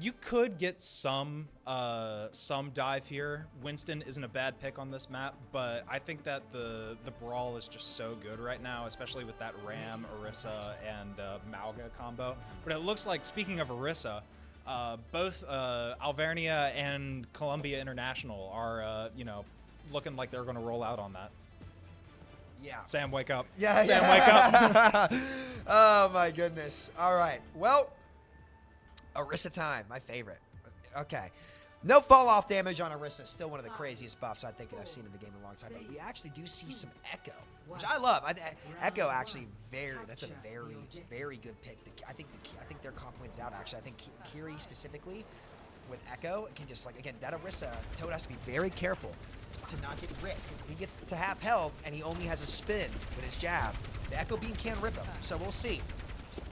You could get some dive here. Winston isn't a bad pick on this map, but I think that the Brawl is just so good right now, especially with that Ram, Orisa, and Malga combo. But it looks like, speaking of Orisa, both Alvernia and Columbia International are, looking like they're going to roll out on that. Yeah. Sam, wake up. Yeah. Sam, wake up. Oh, my goodness. All right. Well, Orisa time, my favorite. Okay. No fall-off damage on Orisa. Still one of the craziest buffs I think I've seen in the game in a long time. But we actually do see some Echo, which I love. Echo actually that's a very, very good pick. I think their comp wins out, actually. I think Kiri specifically with Echo can just, like, again, that Orisa, Toad has to be very careful to not get ripped. If he gets to half health and he only has a spin with his jab, the Echo Beam can rip him. So we'll see.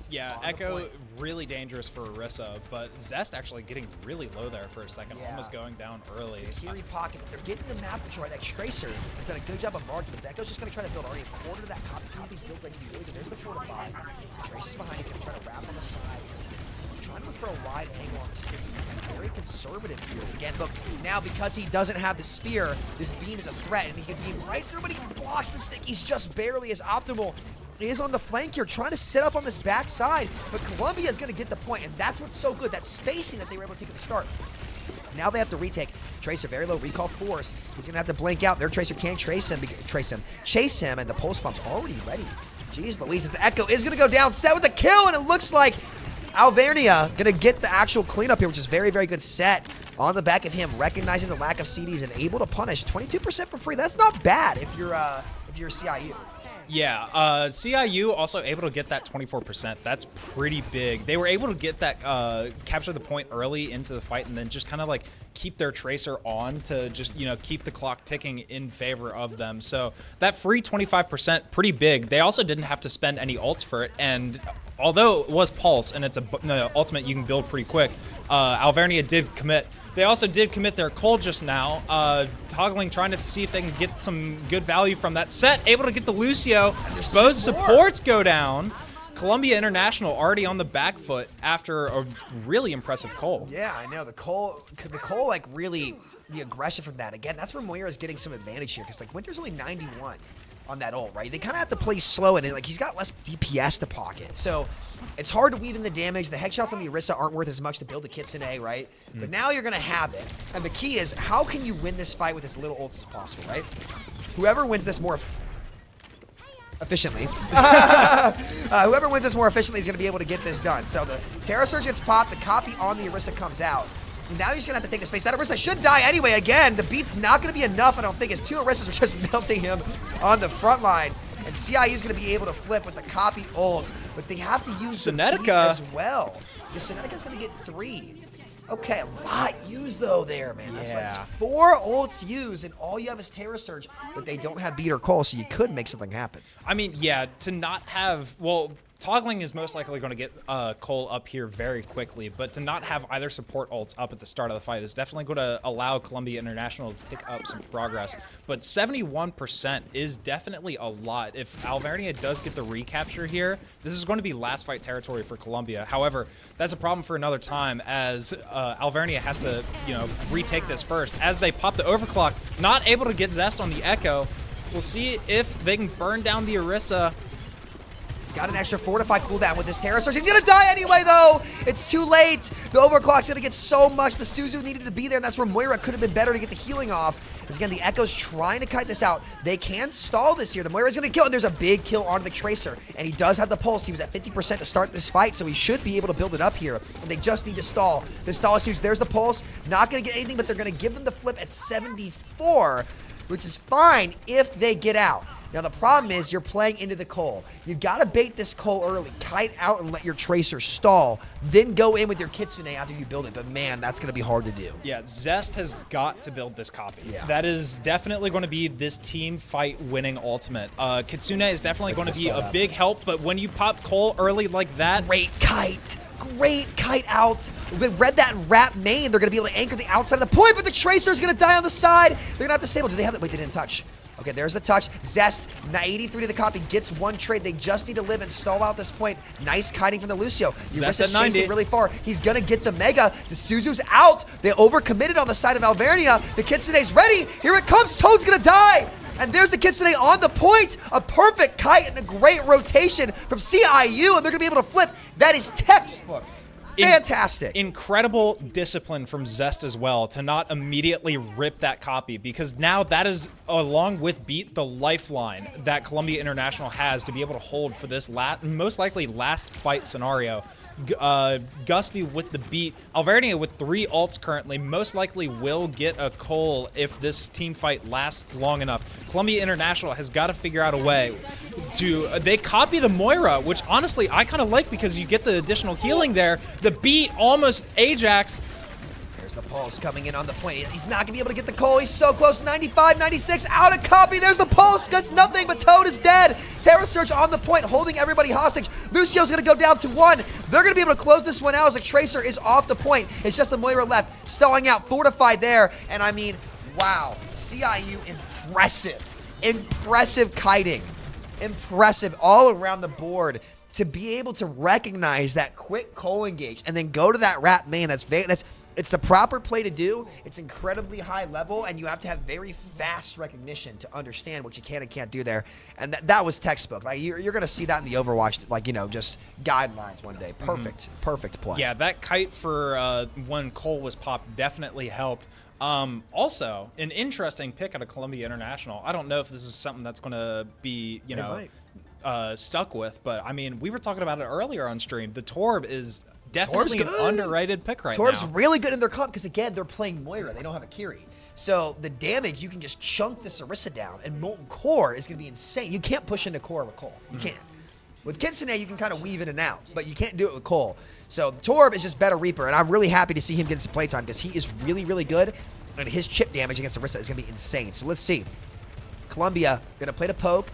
Yeah, Echo really dangerous for Orisa, but Zest actually getting really low there for a second, almost going down early. The Kiri pocket, they're getting the map control. That Tracer has done a good job of marking, but Echo's just going to try to build already a quarter of that copy. Copy's built ready to be really good. There's the 4 to 5. Tracer's behind, he's going to try to wrap on the side. Trying to look for a wide angle on the stick. He's very conservative here. Again, look, now because he doesn't have the spear, this beam is a threat, and he can beam right through, but he blocks the stick. He's just barely as optimal. Is on the flank here, trying to set up on this backside, but Columbia is going to get the point, and that's what's so good, that spacing that they were able to take at the start. Now they have to retake. Tracer, very low recall force. He's going to have to blink out. Their Tracer can't chase him, and the pulse pump's already ready. Jeez Louise, the Echo is going to go down, set with a kill, and it looks like Alvernia going to get the actual cleanup here, which is very, very good set on the back of him, recognizing the lack of CDs and able to punish 22% for free. That's not bad if you're CIU. Yeah, CIU also able to get that 24%. That's pretty big. They were able to get that, capture the point early into the fight and then just kind of like keep their Tracer on to just, keep the clock ticking in favor of them. So that free 25%, pretty big. They also didn't have to spend any ults for it. And although it was Pulse and it's a ultimate you can build pretty quick, Alvernia did commit. They also did commit their Cole just now, toggling, trying to see if they can get some good value from that set. Able to get the Lucio. Both supports go down. Columbia International already on the back foot after a really impressive Cole. Yeah, I know. The Cole, like, really, the aggression from that. Again, that's where Moira's getting some advantage here, because, like, Winter's only 91 on that ult, right? They kind of have to play slow, and like he's got less DPS to pocket. So it's hard to weave in the damage. The headshots on the Orisa aren't worth as much to build the Kitsune, right? But now you're going to have it. And the key is, how can you win this fight with as little ults as possible, right? Whoever wins this more efficiently, whoever wins this more efficiently is going to be able to get this done. So the Terra Surge gets popped, the copy on the Orisa comes out. Now he's going to have to take the space. That Orisa should die anyway. Again, the beat's not going to be enough, I don't think. His 2 Orisas are just melting him on the front line. And CIU is going to be able to flip with the copy ult. But they have to use Synetica as well. The Synetica's going to get 3. Okay, a lot used, though, there, man. That's 4 ults used, and all you have is Terra Surge. But they don't have Beat or Call, so you could make something happen. I mean, yeah, to not have... Well, toggling is most likely going to get Cole up here very quickly, but to not have either support ults up at the start of the fight is definitely going to allow Columbia International to pick up some progress. But 71% is definitely a lot. If Alvernia does get the recapture here, this is going to be last fight territory for Columbia. However, that's a problem for another time, as Alvernia has to, retake this first. As they pop the overclock, not able to get Zest on the Echo. We'll see if they can burn down the Orisa. Got an extra 4 to 5 cooldown with this Terra Surge. He's going to die anyway, though. It's too late. The overclock's going to get so much. The Suzu needed to be there, and that's where Moira could have been better to get the healing off. Because, again, the Echo's trying to kite this out. They can stall this here. The Moira's going to kill, and there's a big kill on the Tracer. And he does have the pulse. He was at 50% to start this fight, so he should be able to build it up here. And they just need to stall. The stall is huge. There's the pulse. Not going to get anything, but they're going to give them the flip at 74, which is fine if they get out. Now, the problem is you're playing into the Cole. You got to bait this Cole early, kite out and let your Tracer stall, then go in with your Kitsune after you build it. But, man, that's going to be hard to do. Yeah, Zest has got to build this copy. Yeah. That is definitely going to be this team fight winning ultimate. Kitsune is definitely going to be a big help, but when you pop Cole early like that... Great kite out. We read that in Rap main. They're going to be able to anchor the outside of the point, but the Tracer's going to die on the side. They're going to have to stable. Do they have that? Wait, they didn't touch. Okay, there's the touch. Zest, 83 to the copy, gets one trade. They just need to live and stall out this point. Nice kiting from the Lucio. Zest is at 90. chasing really far. He's going to get the Mega. The Suzu's out. They overcommitted on the side of Alvernia. The Kitsune's ready. Here it comes. Toad's going to die. And there's the Kitsune on the point. A perfect kite and a great rotation from CIU, and they're going to be able to flip. That is textbook. Fantastic. Incredible discipline from Zest as well to not immediately rip that copy, because now that is, along with Beat, the lifeline that Columbia International has to be able to hold for this most likely last fight scenario. Gusty with the Beat. Alvernia with 3 ults currently most likely will get a Cole if this team fight lasts long enough. Columbia International has got to figure out a way to... they copy the Moira, which honestly I kind of like because you get the additional healing there. The Beat almost Ajax. There's the Pulse coming in on the point. He's not going to be able to get the Cole. He's so close. 95, 96, out of copy. There's the Pulse. Gets nothing, but Toad is dead. Terra Surge on the point, holding everybody hostage. Lucio's going to go down to 1. They're going to be able to close this one out as the Tracer is off the point. It's just the Moira left, stalling out, fortified there. And I mean, wow. CIU, impressive. Impressive kiting. Impressive all around the board. To be able to recognize that quick Cole engage and then go to that wrap main, it's the proper play to do. It's incredibly high level, and you have to have very fast recognition to understand what you can and can't do there. And that was textbook. Like you're going to see that in the Overwatch, like, you know, just guidelines one day. Perfect, perfect play. Yeah, that kite for when Cole was popped definitely helped. Also, an interesting pick out of Columbia International. I don't know if this is something that's going to be, you know, stuck with, but I mean, we were talking about it earlier on stream. The Torb is definitely an underrated pick right now. Torb's really good in their comp because, again, they're playing Moira. They don't have a Kiri. So the damage, you can just chunk this Orisa down, and Molten Core is going to be insane. You can't push into Core with Cole. You can't. With Kitsune, you can kind of weave in and out, but you can't do it with Cole. So Torb is just better Reaper, and I'm really happy to see him getting some playtime because he is really, really good, and his chip damage against Orisa is going to be insane. So let's see. Columbia going to play the poke,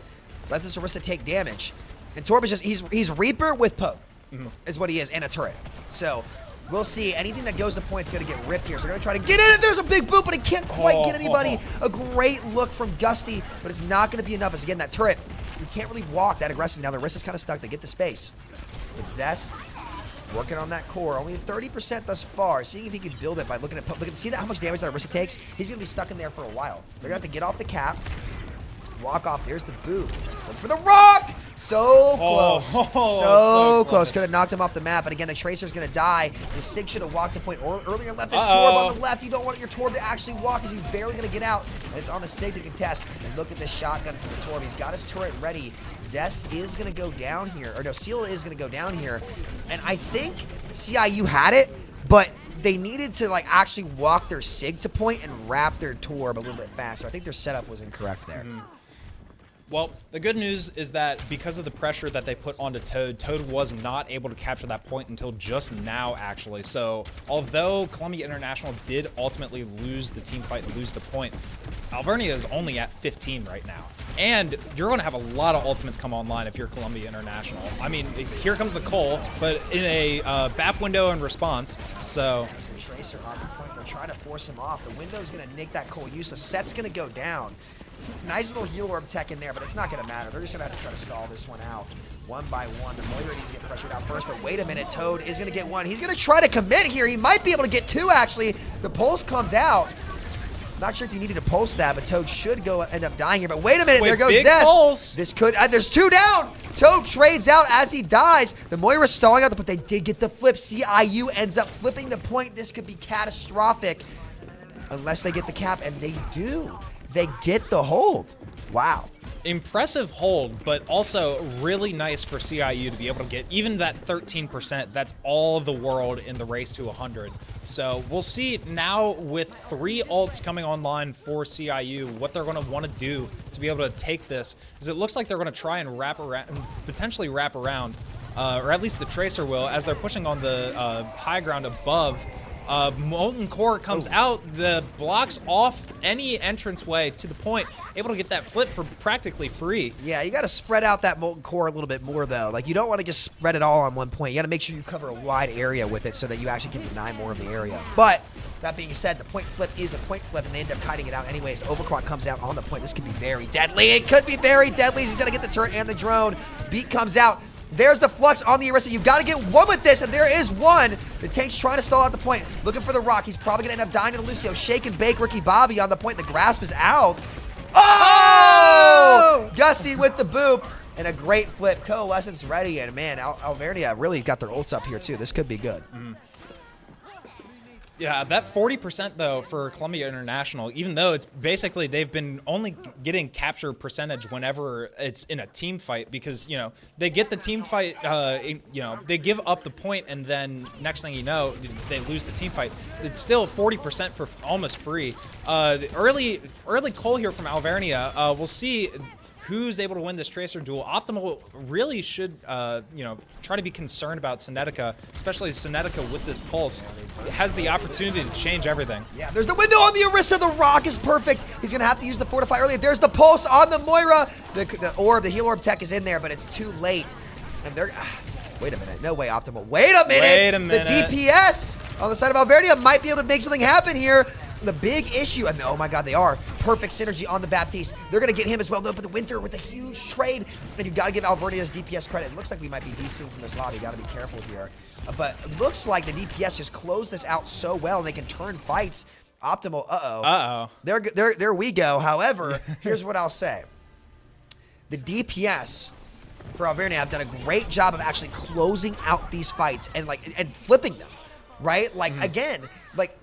let this Orisa take damage, and Torb is just, he's Reaper with poke. Is what he is, and a turret. So we'll see. Anything that goes to point is going to get ripped here. So they're going to try to get in, and there's a big boot, but he can't quite get anybody. A great look from Gusty, but it's not going to be enough. As again, that turret, you can't really walk that aggressively. Now the wrist is kind of stuck. They get the space. But Zest working on that core. Only 30% thus far. Seeing if he can build it by looking at... See how much damage that Orisa takes? He's going to be stuck in there for a while. They're going to have to get off the cap. Walk off. There's the boot. Look for the rock! So close. So close. Could have knocked him off the map. But again, the Tracer's going to die. The Sig should have walked to point earlier left. This Torb on the left. You don't want your Torb to actually walk because he's barely going to get out. And it's on the Sig to contest. And look at this shotgun from the Torb. He's got his turret ready. Zest is going to go down here. Or no, Seal is going to go down here. And I think CIU had it, but they needed to like actually walk their Sig to point and wrap their Torb a little bit faster. I think their setup was incorrect there. Well, the good news is that because of the pressure that they put onto Toad, Toad was not able to capture that point until just now, actually. So, although Columbia International did ultimately lose the team fight and lose the point, Alvernia is only at 15 right now. And you're going to have a lot of ultimates come online if you're Columbia International. I mean, here comes the Cole, but in a BAP window in response, so... Tracer off the point. They're trying to force him off. The window's going to nick that Cole useless. Set's going to go down. Nice little heal orb tech in there, but it's not going to matter. They're just going to have to try to stall this one out. One by one. The Moira needs to get pressured out first, but wait a minute. Toad is going to get one. He's going to try to commit here. He might be able to get 2, actually. The pulse comes out. Not sure if you needed to pulse that, but Toad should end up dying here. But wait a minute. There goes Zest. Pulse. This could... there's 2 down. Toad trades out as he dies. The Moira's stalling out, but they did get the flip. CIU ends up flipping the point. This could be catastrophic unless they get the cap, and they do. They get the hold. Wow. Impressive hold, but also really nice for CIU to be able to get even that 13%. That's all the world in the race to 100. So we'll see now with 3 ults coming online for CIU, what they're going to want to do to be able to take this. Because it looks like they're going to try and wrap around, potentially wrap around, or at least the Tracer will, as they're pushing on the high ground above. Molten Core comes out, the blocks off any entranceway to the point, able to get that flip for practically free. Yeah, you got to spread out that Molten Core a little bit more, though. Like, you don't want to just spread it all on one point. You got to make sure you cover a wide area with it so that you actually can deny more of the area. But That being said, the point flip is a point flip, and they end up kiting it out anyways. Overclock comes out on the point. This could be very deadly. It could be very deadly. He's going to get the turret and the drone. Beat comes out. There's the flux on the Orisa. You've got to get one with this, and there is one. The tank's trying to stall out the point. Looking for the rock. He's probably going to end up dying to the Lucio. Shake and bake Ricky Bobby on the point. The grasp is out. Oh! Gusty with the boop. And a great flip. Coalescence ready. And man, Alvernia really got their ults up here too. This could be good. Yeah, that 40% though for Columbia International, even though it's basically they've been only getting capture percentage whenever it's in a team fight, because they get the team fight, they give up the point, and then next thing you know they lose the team fight. It's still 40% for almost free. The early coal here from Alvernia. We'll see who's able to win this Tracer duel. Optimal really should, try to be concerned about Synetica, especially Synetica with this pulse. It has the opportunity to change everything. Yeah, there's the window on the Orisa. The rock is perfect. He's going to have to use the Fortify earlier. There's the pulse on the Moira. The orb, the heal orb tech is in there, but it's too late. And they're... wait a minute. No way, Optimal. Wait a minute. Wait a minute. The DPS on the side of Alvernia might be able to make something happen here. The big issue, and oh my god, they are. Perfect synergy on the Baptiste. They're going to get him as well, though, but the Winter with a huge trade. And you've got to give Alvernia's DPS credit. It looks like we might be VCing from this lobby. Got to be careful here. But it looks like the DPS just closed this out so well, and they can turn fights. Optimal, uh-oh. There we go. However, here's what I'll say. The DPS for Alvernia have done a great job of actually closing out these fights and flipping them, right? Again,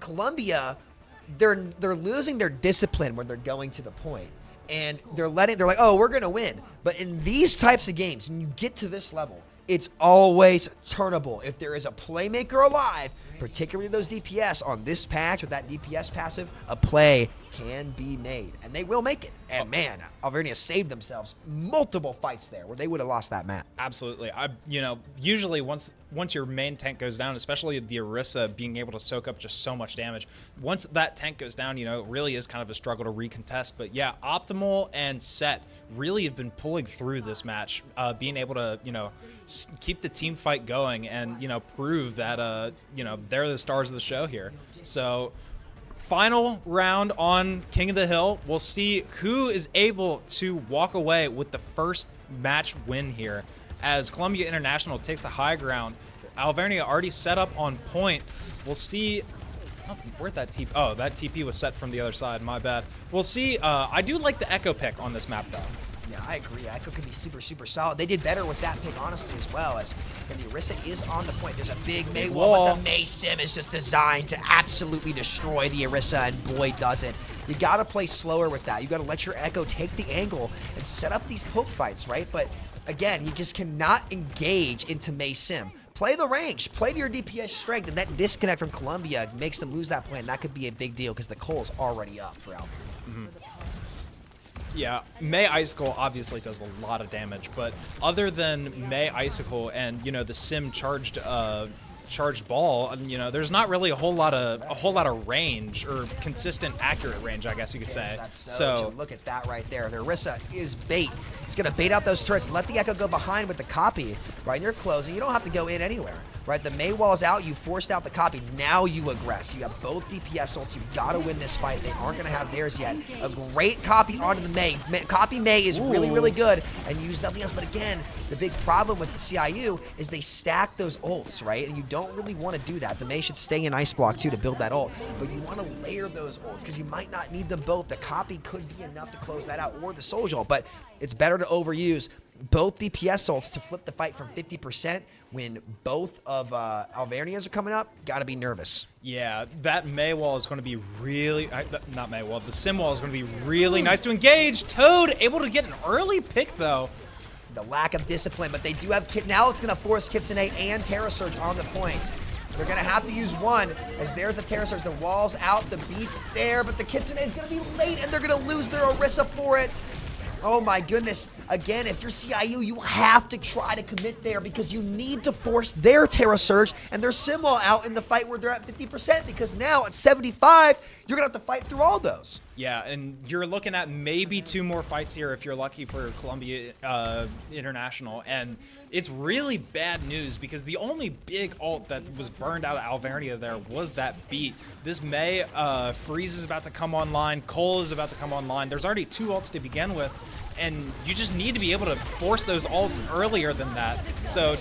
Columbia... They're losing their discipline when they're going to the point, and they're like, oh, we're gonna win. But in these types of games, when you get to this level, it's always turnable. If there is a playmaker alive, particularly those DPS on this patch with that DPS passive, a play can be made, and they will make it. And man, Alvernia saved themselves multiple fights there where they would have lost that map. Absolutely. Usually once your main tank goes down, especially the Orisa being able to soak up just so much damage, once that tank goes down, it really is kind of a struggle to recontest. But yeah, Optimal and Set really have been pulling through this match, being able to, keep the team fight going and, prove that, they're the stars of the show here. So final round on King of the Hill. We'll see who is able to walk away with the first match win here, as Columbia International takes the high ground. Alvernia already set up on point. We'll see. Oh, where'd that TP? Oh, that TP was set from the other side. My bad. We'll see. I do like the Echo pick on this map, though. Yeah, I agree. Echo could be super, super solid. They did better with that pick, honestly, as well. And the Orisa is on the point. There's a big Mei wall, but the Mei Sim is just designed to absolutely destroy the Orisa, and boy, does it. You got to play slower with that. You got to let your Echo take the angle and set up these poke fights, right? But again, you just cannot engage into Mei Sim. Play the range, play to your DPS strength, and that disconnect from Columbia makes them lose that point, and that could be a big deal because the coal's already up for Alvernia. Yeah, Mei Icicle obviously does a lot of damage, but other than Mei Icicle and the Sim charged ball, there's not really a whole lot of range or consistent accurate range, I guess you could say. So look at that right there. The Orisa is bait. He's gonna bait out those turrets, let the Echo go behind with the copy, right? And you're closing. You don't have to go in anywhere, right? The Mei wall's out. You forced out the copy. Now you aggress. You have both DPS ults. You've got to win this fight. They aren't gonna have theirs yet. A great copy onto the Mei. Copy Mei is really, really good, and use nothing else. But again, the big problem with the CIU is they stack those ults, right? And you don't really want to do that. The Mei should stay in Ice Block too to build that ult, but you want to layer those ults because you might not need them both. The copy could be enough to close that out, or the Soldier ult, but it's better to overuse both DPS ults to flip the fight from 50% when both of Alvernia's are coming up. Got to be nervous. Yeah, that Mei wall is going to be really... not Mei wall. The Sim wall is going to be really nice to engage. Toad able to get an early pick, though. The lack of discipline, but they do have... Now it's going to force Kitsune and Terra Surge on the point. They're going to have to use one, as there's the Terra Surge. The wall's out, the beat's there, but the Kitsune is going to be late, and they're going to lose their Orisa for it. Oh my goodness. Again, if you're CIU, you have to try to commit there because you need to force their Terra Surge and their Sim wall out in the fight where they're at 50%, because now at 75, you're going to have to fight through all those. Yeah, and you're looking at maybe 2 more fights here if you're lucky for Columbia International. And it's really bad news because the only big ult that was burned out of Alvernia there was that beat. This May, Freeze is about to come online, Cole is about to come online. There's already 2 ults to begin with, and you just need to be able to force those ults earlier than that. So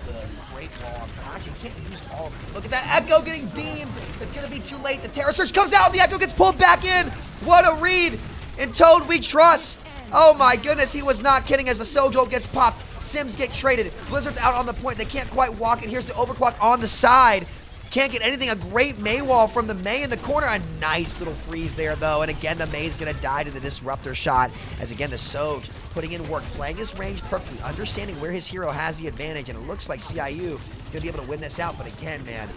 Good. Great wall. Actually, you can't use all of it. Look at that Echo getting beamed. It's going to be too late. The Terror Surge comes out. The Echo gets pulled back in. What a read. In Toad, we trust. Oh, my goodness. He was not kidding as the Sojo gets popped. Sims get traded. Blizzard's out on the point. They can't quite walk it. Here's the Overclock on the side. Can't get anything. A great May wall from the May in the corner. A nice little freeze there, though. And again, the May's going to die to the Disruptor shot. As again, the Soj putting in work, playing his range perfectly, understanding where his hero has the advantage. And it looks like CIU going to be able to win this out. But again, man,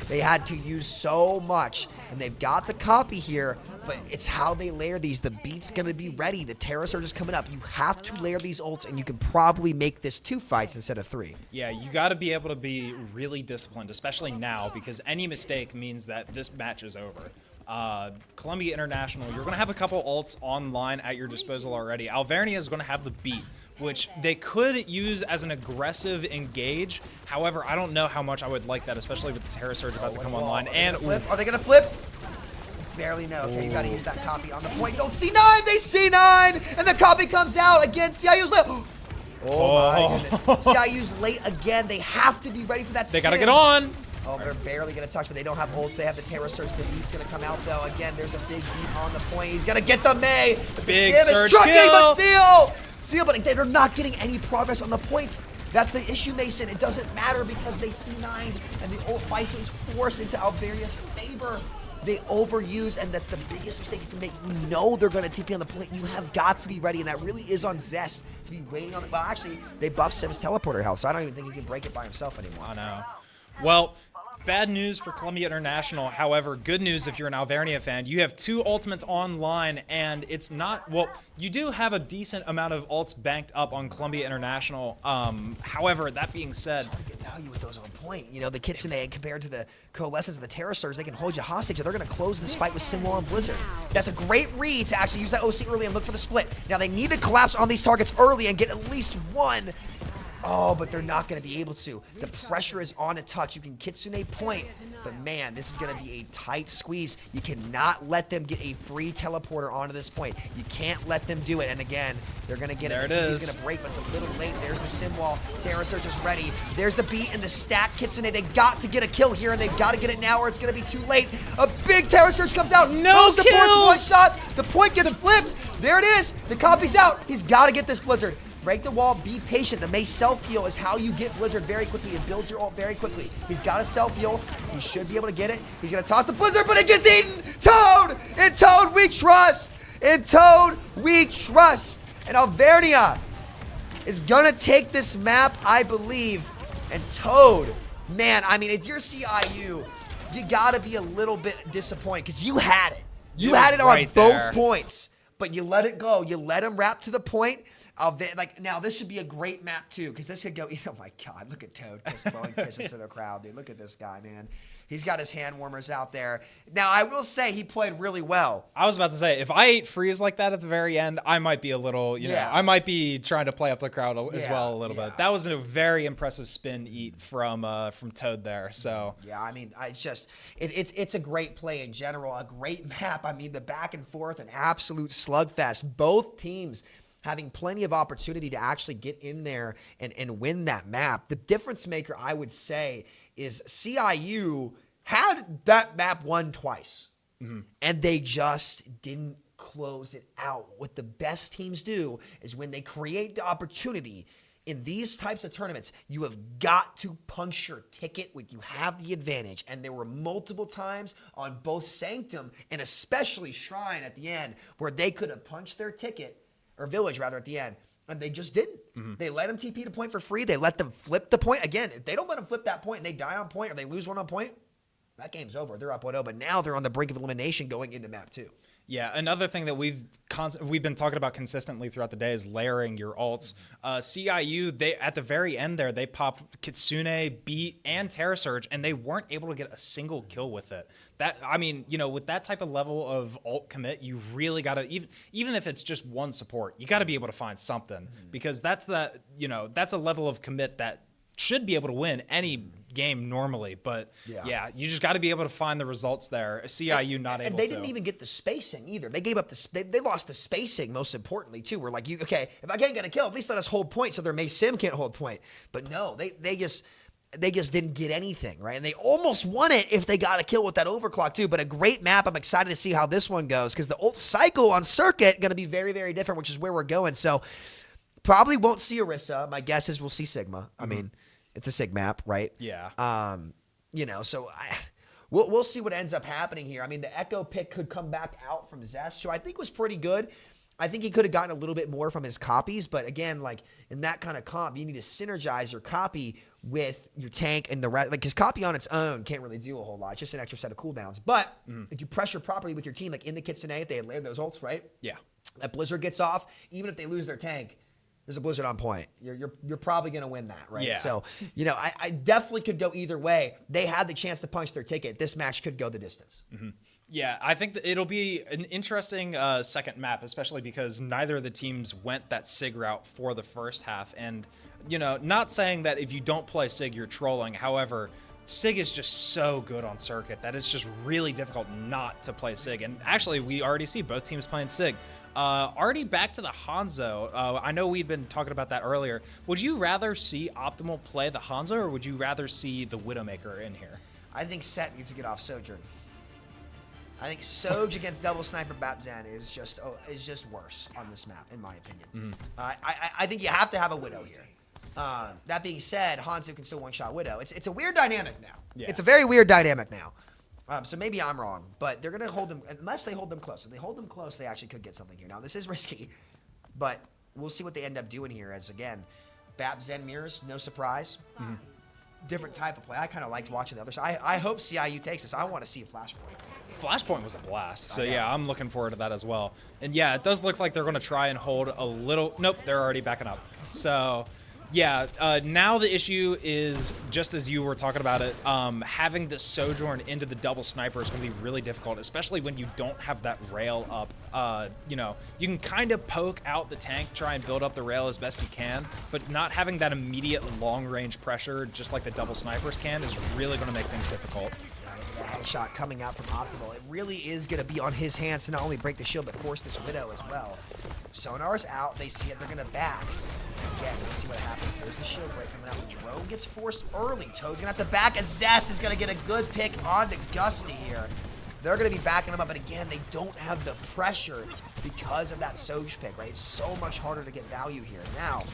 they had to use so much. And they've got the copy here. But it's how they layer these. The beat's going to be ready. The Terror Surge is coming up. You have to layer these ults, and you can probably make this 2 fights instead of 3. yeah, you got to be able to be really disciplined, especially now, because any mistake means that this match is over. Columbia International, you're going to have a couple ults online at your disposal already. Alvernia is going to have the beat, which they could use as an aggressive engage. However, I don't know how much I would like that, especially with the Terror Surge about to come online. And are they going to flip? Barely know. Okay, you got to use that copy on the point. Don't C9. They C9, and the copy comes out again. CIU's late. Oh my goodness. CIU's late again. They have to be ready for that. They got to get on. Oh, they're barely going to touch, but they don't have ults. They have the Terror Surge. The beat's going to come out, though. Again, there's a big beat on the point. He's going to get the May. Big Sim surge is trucking, kill. but Seal, but they're not getting any progress on the point. That's the issue, Mason. It doesn't matter because they C9'd, and the ult Bison is forced into Alvernia's favor. They overuse, and that's the biggest mistake you can make. You know they're going to TP on the point. You have got to be ready, and that really is on Zest to be waiting on it. Well, actually, they buffed Sim's teleporter health, so I don't even think he can break it by himself anymore. I know. Well, bad news for Columbia International. However, good news if you're an Alvernia fan. You have 2 ultimates online, and it's not, well, you do have a decent amount of ults banked up on Columbia International. However, that being said, It's hard to get value with those on point. You know, the Kitsune compared to the Coalescence and the Terror Surge, they can hold you hostage. They're going to close this fight with Simwell and Blizzard. That's a great read to actually use that OC early and look for the split. Now, they need to collapse on these targets early and get at least 1. Oh, but they're not going to be able to. The pressure is on a touch. You can Kitsune point, but man, this is going to be a tight squeeze. You cannot let them get a free teleporter onto this point. You can't let them do it. And again, they're going to get it. There it He's is. going to break, but it's a little late. There's the sim wall. Terror Surge is ready. There's the beat and the stack Kitsune. They got to get a kill here, and they've got to get it now, or it's going to be too late. A big Terror Surge comes out. No supports kills. one shot. The point gets flipped. There it is. The copy's out. He's got to get this Blizzard. Break the wall, be patient. The May self-heal is how you get Blizzard very quickly. It builds your ult very quickly. He's got a self-heal. He should be able to get it. He's going to toss the Blizzard, but it gets eaten! Toad! In Toad, we trust! In Toad, we trust! And Alvernia is going to take this map, I believe. And Toad, man, I mean, if you're CIU, you got to be a little bit disappointed because you had it. You had it on right both there. points, but you let it go. You let him wrap to the point. Like now, this should be a great map too, because this could go. Oh my God, look at Toad just blowing kisses to the crowd, dude. Look at this guy, man. He's got his hand warmers out there. Now, I will say he played really well. I was about to say, if I ate freeze like that at the very end, I might be a little, you know, I might be trying to play up the crowd as well a little bit. That was a very impressive spin eat from Toad there. So yeah, I mean, it's a great play in general, a great map. I mean, the back and forth, an absolute slugfest. Both teams having plenty of opportunity to actually get in there and win that map. The difference maker, I would say, is CIU had that map won twice, and they just didn't close it out. What the best teams do is when they create the opportunity in these types of tournaments, you have got to punch your ticket when you have the advantage. And there were multiple times on both Sanctum and especially Shrine at the end where they could have punched their ticket, or Village rather, at the end, and they just didn't. They let them TP the point for free. They let them flip the point. Again, if they don't let them flip that point and they die on point or they lose one on point, that game's over. They're up 1-0, but now they're on the brink of elimination going into map 2. Yeah, another thing that we've been talking about consistently throughout the day is layering your ults. CIU, they at the very end there, they popped Kitsune, Beat, and Terra Surge, and they weren't able to get a single kill with it. That, I mean, you know, with that type of level of ult commit, you really got to, even if it's just one support, you got to be able to find something, because that's a level of commit that should be able to win any game normally, but yeah, you just got to be able to find the results there. CIU not able to. And they didn't even get the spacing either. They gave up they lost the spacing, most importantly too. We're like, okay, if I can't get a kill, at least let us hold point so their Mei Sim can't hold point. But no, they just didn't get anything, right? And they almost won it if they got a kill with that overclock too. But a great map. I'm excited to see how this one goes, because the ult cycle on Circuit going to be very, very different, which is where we're going. So probably won't see Orisa. My guess is we'll see Sigma. I mean, it's a Sig map, right? Yeah. You know, so we'll see what ends up happening here. I mean, the Echo pick could come back out from Zest, who I think was pretty good. I think he could have gotten a little bit more from his copies, but again, like in that kind of comp, you need to synergize your copy with your tank and the rest. Like his copy on its own can't really do a whole lot. It's just an extra set of cooldowns. But if you pressure properly with your team, like in the Kitsune, if they had layered those ults, right? Yeah. That Blizzard gets off, even if they lose their tank, there's a Blizzard on point. You're probably going to win that, right? Yeah. So, you know, I definitely could go either way. They had the chance to punch their ticket. This match could go the distance. Yeah, I think that it'll be an interesting second map, especially because neither of the teams went that Sig route for the first half. And, you know, not saying that if you don't play Sig, you're trolling. However, Sig is just so good on Circuit that it's just really difficult not to play Sig. And actually, we already see both teams playing Sig. Already back to the Hanzo. I know we'd been talking about that earlier. Would you rather see Optimal play the Hanzo, or would you rather see the Widowmaker in here? I think Set needs to get off Sojourn. I think Soj against Double Sniper Babzen is just worse on this map, in my opinion. I think you have to have a Widow here. That being said, Hanzo can still one-shot Widow. It's a weird dynamic now. Yeah. It's a very weird dynamic now. So maybe I'm wrong, but they're going to hold them, unless they hold them close. If they hold them close, they actually could get something here. Now, this is risky, but we'll see what they end up doing here as, again, Babzen mirrors, no surprise. Different type of play. I kind of liked watching the other side. I hope CIU takes this. I want to see a Flashpoint. Flashpoint was a blast. So, yeah, I'm looking forward to that as well. And, yeah, it does look like they're going to try and hold a little. Nope, they're already backing up. So, yeah, now the issue is, just as you were talking about it, having the Sojourn into the double sniper is going to be really difficult, especially when you don't have that rail up. You know, you can kind of poke out the tank, try and build up the rail as best you can, but not having that immediate long-range pressure, just like the double snipers can, is really going to make things difficult. The headshot coming out from Optimal, it really is going to be on his hands to not only break the shield, but force this Widow as well. Sonar's out, they see it, they're going to back. Again, we'll see what happens. There's the shield break coming out. The drone gets forced early. Toad's going to have to back as Zest is going to get a good pick onto Gusty here. They're going to be backing him up, but again, they don't have the pressure because of that Soj pick, right? It's so much harder to get value here. Now,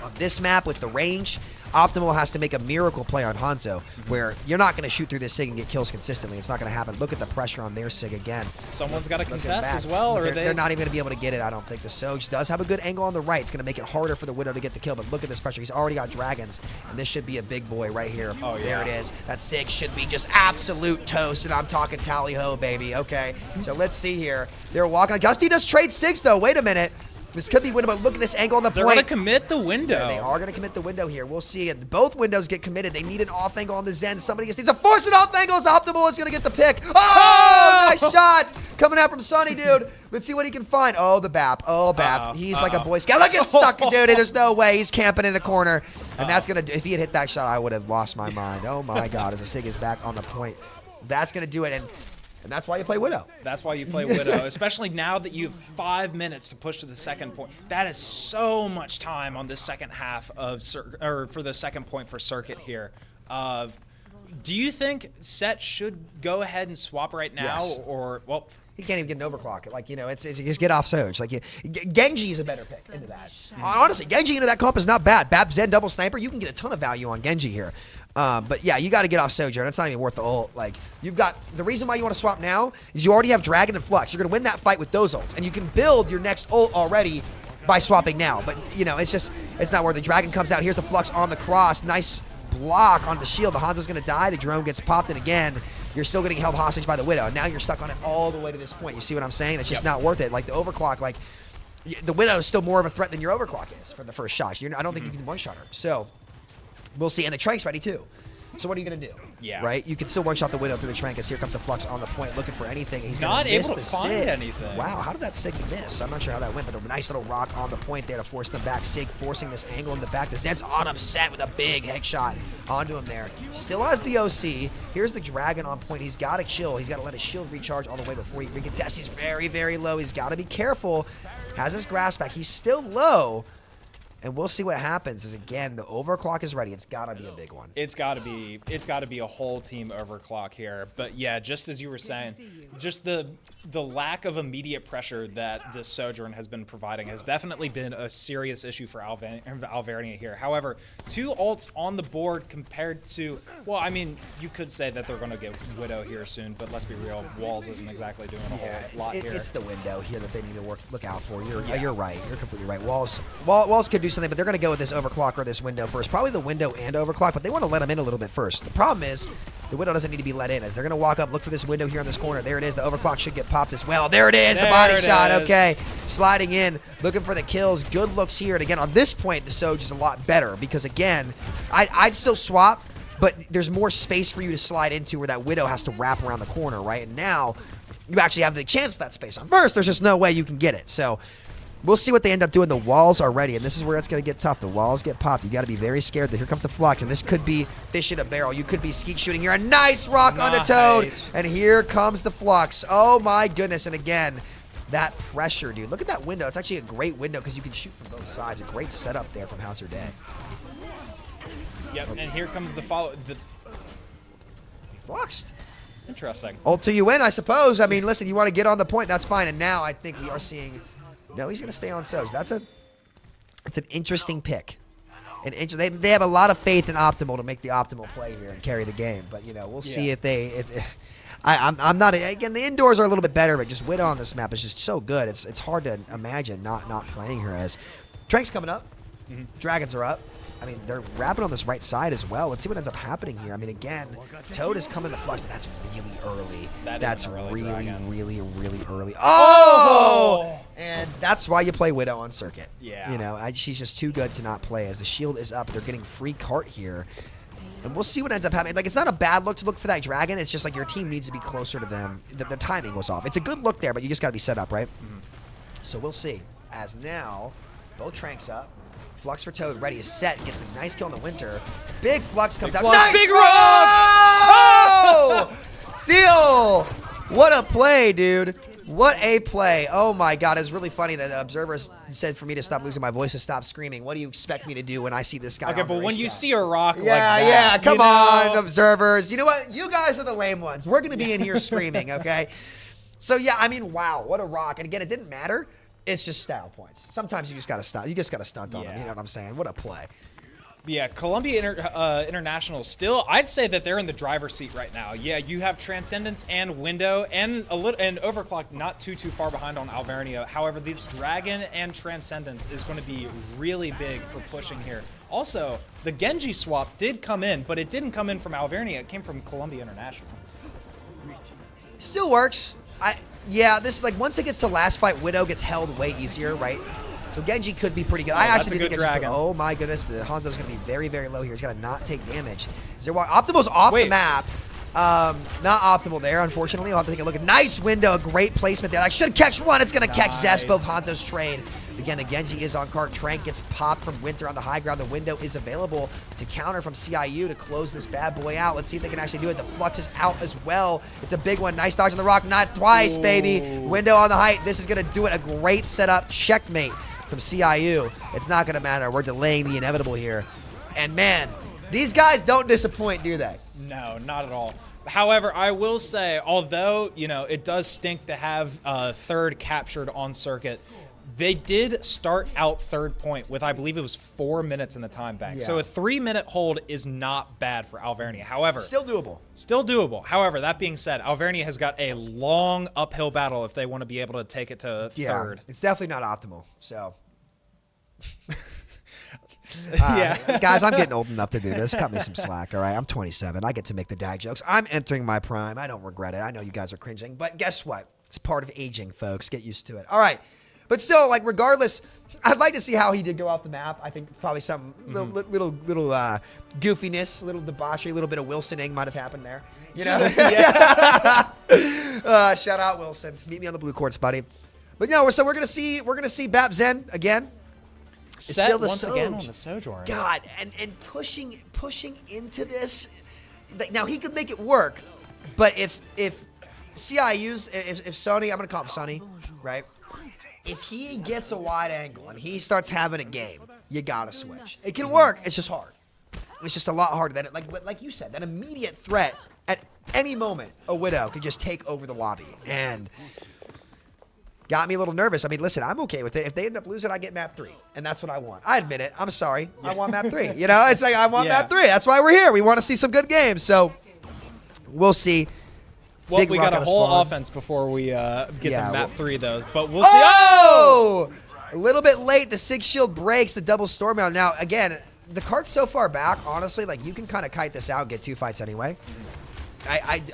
on this map with the range, Optimal has to make a miracle play on Hanzo, where you're not going to shoot through this Sig and get kills consistently. It's not going to happen. Look at the pressure on their Sig again. Someone's got to contest as well, or they're not even going to be able to get it, I don't think. The Soj does have a good angle on the right. It's going to make it harder for the Widow to get the kill, but look at this pressure. He's already got dragons, and this should be a big boy right here. Oh, yeah. There it is. That Sig should be just absolute toast, and I'm talking tally-ho, baby. Okay, so let's see here. They're walking. Gusty does trade Sigs, though. Wait a minute. This could be window, but look at this angle on the point. They're going to commit the window. Yeah, they are going to commit the window here. We'll see it. Both windows get committed. They need an off angle on the Zen. Somebody just needs to force it off angles. Optimal is going to get the pick. Oh, nice shot. Coming out from Sonny, dude. Let's see what he can find. Oh, the Bap. Oh, Bap. He's like a Boy Scout. Look, get stuck, dude. There's no way. He's camping in a corner. And that's going to, if he had hit that shot, I would have lost my mind. Oh, my God. As the Sig is back on the point. That's going to do it. And that's why you play Widow. That's why you play Widow, especially now that you have 5 minutes to push to the second point. That is so much time on this second half of, or for the second point for Circuit here. Do you think Set should go ahead and swap right now, Yes. or well? He can't even get an overclock. Like, you know, it's just get off Soj. Like, Genji is a better pick into that. Honestly, Genji into that comp is not bad. Bab Zen double sniper, you can get a ton of value on Genji here. But yeah, you got to get off Sojourn. It's not even worth the ult. Like, you've got the reason why you want to swap now is you already have Dragon and Flux. You're gonna win that fight with those ults, and you can build your next ult already by swapping now. But you know, it's not worth it. Dragon comes out. Here's the Flux on the cross. Nice block on the shield. The Hanzo's going to die. The drone gets popped, and again, you're still getting held hostage by the Widow. Now you're stuck on it all the way to this point. You see what I'm saying? It's just not worth it. Like the overclock, like the Widow is still more of a threat than your overclock is for the first shot. I don't think you can one-shot her. So we'll see. And the Trank's ready too. So what are you going to do? Yeah. Right? You can still one-shot the Widow through the Trank as here comes the Flux on the point looking for anything. He's not able to the find Sig. anything. Wow, how did that Sig miss? I'm not sure how that went, but a nice little rock on the point there to force them back. Sig forcing this angle in the back. The Zed's on him, set with a big head shot onto him there. Still has the OC. Here's the Dragon on point. He's got to chill. He's got to let his shield recharge all the way before he recontests. He's very, very low. He's got to be careful. Has his grasp back. He's still low. And we'll see what happens. As again, the overclock is ready. It's gotta be a big one. It's gotta be a whole team overclock here. But yeah, just as you were saying, just the lack of immediate pressure that this Sojourn has been providing has definitely been a serious issue for Alvernia here. However, 2 ults on the board compared to, well, I mean, you could say that they're gonna get Widow here soon, but let's be real, Walls isn't exactly doing a whole lot here. It's the window here that they need to look out for. You're right. You're completely right. Walls could do something, but they're going to go with this overclock or this window first. Probably the window and overclock, but they want to let them in a little bit first. The problem is the Widow doesn't need to be let in, as they're going to walk up, look for this window here in this corner. There it is. The overclock should get popped as well. There it is. The body shot. Okay. Sliding in, looking for the kills. Good looks here. And again, on this point, the Soj is a lot better because, again, I'd still swap, but there's more space for you to slide into where that Widow has to wrap around the corner, right? And now you actually have the chance for that space. On first, there's just no way you can get it. So we'll see what they end up doing. The walls are ready, and this is where it's going to get tough. The walls get popped. You got to be very scared that here comes the Flux, and this could be fish in a barrel. You could be skeet shooting here. A nice rock on the Toad, and here comes the Flux. Oh, my goodness. And again, that pressure, dude. Look at that window. It's actually a great window because you can shoot from both sides. A great setup there from Hauser Day. Yep, and here comes the follow. Fluxed. Interesting. Ult till you win, I suppose. I mean, listen, you want to get on the point, that's fine. And now I think we are seeing... No, he's going to stay on Soj. It's an interesting pick. They have a lot of faith in Optimal to make the optimal play here and carry the game. But, you know, we'll see if they... I'm not... Again, the indoors are a little bit better, but just Widow on this map is just so good. It's hard to imagine not playing her as... Trank's coming up. Dragons are up. I mean, they're wrapping on this right side as well. Let's see what ends up happening here. I mean, again, Toad is coming to Flux, but that's really early. That's really early. Oh! And that's why you play Widow on circuit. Yeah. You know, she's just too good to not play. As the shield is up, they're getting free cart here. And we'll see what ends up happening. Like, it's not a bad look to look for that Dragon. It's just like your team needs to be closer to them. The timing was off. It's a good look there, but you just got to be set up, right? So we'll see. As now, both Tranks up. Flux for Toad, ready, is set, gets a nice kill in the Winter. Big Flux comes out. Nice big rock! Oh! Seal! What a play, dude. What a play. Oh my God, it's really funny that observers said for me to stop losing my voice, to stop screaming. What do you expect me to do when I see this guy? Okay, but when you see a rock like that. Yeah, come on, observers. You know what? You guys are the lame ones. We're going to be in here screaming, okay? So yeah, I mean, wow, what a rock. And again, it didn't matter. It's just style points. Sometimes you just got to stunt. You just got to stunt on them. You know what I'm saying? What a play. Yeah, Columbia International still, I'd say that they're in the driver's seat right now. Yeah, you have Transcendence and Window and Overclock not too far behind on Alvernia. However, this Dragon and Transcendence is going to be really big for pushing here. Also, the Genji swap did come in, but it didn't come in from Alvernia. It came from Columbia International. Still works. Yeah, this is like once it gets to last fight, Widow gets held way easier, right? So Genji could be pretty good. I actually think Genji. Oh my goodness, the Hanzo's gonna be very, very low here. He's gotta not take damage. Is there Optimal's off the map? Not optimal there, unfortunately. I'll have to take a look. Nice window, a great placement there. Like should catch one. It's gonna catch Zest. Both Hanzo's trade. Again, the Genji is on cart. Trank gets popped from Winter on the high ground. The window is available to counter from CIU to close this bad boy out. Let's see if they can actually do it. The Flux is out as well. It's a big one. Nice dodge on the rock. Not twice, baby. Window on the height. This is going to do it. A great setup. Checkmate from CIU. It's not going to matter. We're delaying the inevitable here. And, man, these guys don't disappoint, do they? No, not at all. However, I will say, although, you know, it does stink to have third captured on circuit, they did start out third point with, I believe it was 4 minutes in the time bank. So a 3-minute hold is not bad for Alvernia. However, still doable. Still doable. However, that being said, Alvernia has got a long uphill battle if they want to be able to take it to third. It's definitely not optimal. So Yeah. Guys, I'm getting old enough to do this. Cut me some slack, all right? I'm 27. I get to make the dad jokes. I'm entering my prime. I don't regret it. I know you guys are cringing, but guess what? It's part of aging, folks. Get used to it. All right. But still, like, regardless, I'd like to see how he did go off the map. I think probably some little goofiness, little debauchery, a little bit of Wilsoning might have happened there. You know? Shout out Wilson. Meet me on the blue courts, buddy. But no, so we're gonna see Bap Zen again. Set once again on the Sojourn. God, and pushing into this. Now he could make it work, but if CIU's if Sonny, I'm gonna call him Sonny, right? If he gets a wide angle and he starts having a game, you gotta switch. It can work. It's just hard. It's just a lot harder than it. Like you said, that immediate threat at any moment, a Widow could just take over the lobby and. Got me a little nervous. I mean, listen, I'm okay with it. If they end up losing, I get map 3. And that's what I want. I admit it. I'm sorry. I want map 3. You know, it's like I want map 3. That's why we're here. We want to see some good games. So we'll see. Well, Big we rock got a on the whole spawn. offense before we get Yeah, to map well- 3, though. But we'll see. Oh! A little bit late. The 6 shield breaks. The double storm out. Now, again, the card's so far back, honestly, like you can kind of kite this out and get 2 fights anyway.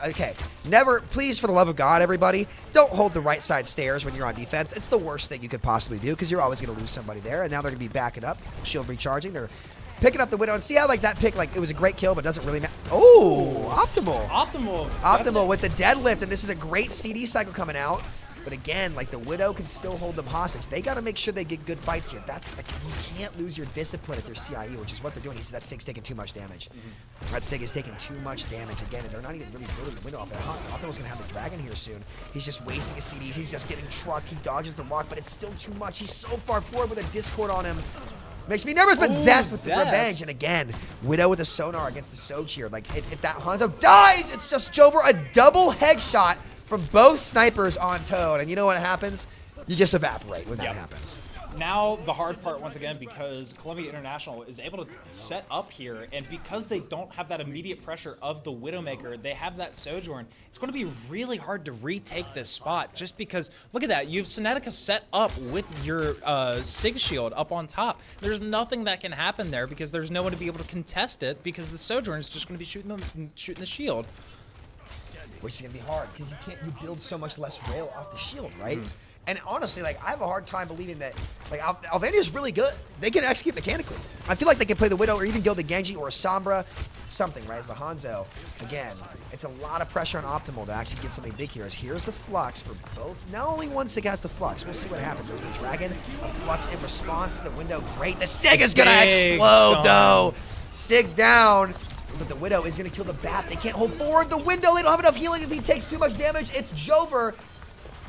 Okay. Never, please, for the love of God, everybody, don't hold the right side stairs when you're on defense. It's the worst thing you could possibly do because you're always going to lose somebody there. And now they're going to be backing up, shield recharging. They're picking up the Widow. And see how, like, that pick, like, it was a great kill, but doesn't really matter. Oh, Optimal. Optimal with the deadlift. And this is a great CD cycle coming out. But again, like, the Widow can still hold them hostage. They got to make sure they get good fights here. That's like, you can't lose your discipline if they're CIU, which is what they're doing. He says that Sig's taking too much damage. That Sig is taking too much damage again, and they're not even really building the window off that. Optimal's going to have the Dragon here soon. He's just wasting his CDs. He's just getting trucked. He dodges the rock, but it's still too much. He's so far forward with a Discord on him. Makes me nervous, but Zest with the revenge. And again, Widow with a sonar against the Soj here. Like, if that Hanzo dies, it's just Jover a double headshot from both snipers on Toad. And you know what happens? You just evaporate when that happens. Now the hard part once again, because Columbia International is able to set up here, and because they don't have that immediate pressure of the Widowmaker, they have that Sojourn. It's going to be really hard to retake this spot, just because look at that, you've Synetica set up with your Sig shield up on top. There's nothing that can happen there because there's no one to be able to contest it because the Sojourn is just going to be shooting the shield. Which is going to be hard because you build so much less rail off the shield, right? And honestly, like, I have a hard time believing that, like, Alvernia is really good. They can execute mechanically. I feel like they can play the Widow or even go the Genji or a Sombra, something, right? As the Hanzo. Again, it's a lot of pressure on Optimal to actually get something big here. Here's the Flux for both. Not only one Sig has the Flux. We'll see what happens. There's the Dragon, a Flux in response to the window. Great. The Sig is going to explode, though. Sig down. But the Widow is going to kill the Bat. They can't hold forward the window. They don't have enough healing if he takes too much damage. It's Jover.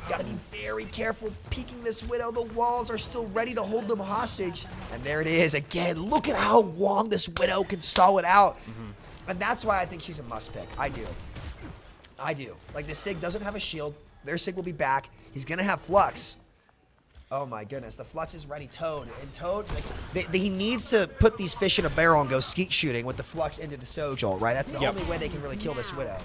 Gotta be very careful peeking this Widow. The walls are still ready to hold them hostage. And there it is again. Look at how long this Widow can stall it out. And that's why I think she's a must pick. I do. Like, the Sig doesn't have a shield. Their Sig will be back. He's gonna have Flux. Oh my goodness, the Flux is ready. Toad. And Toad, like, he needs to put these fish in a barrel and go skeet shooting with the Flux into the Sojol, right? That's the only way they can really kill this Widow.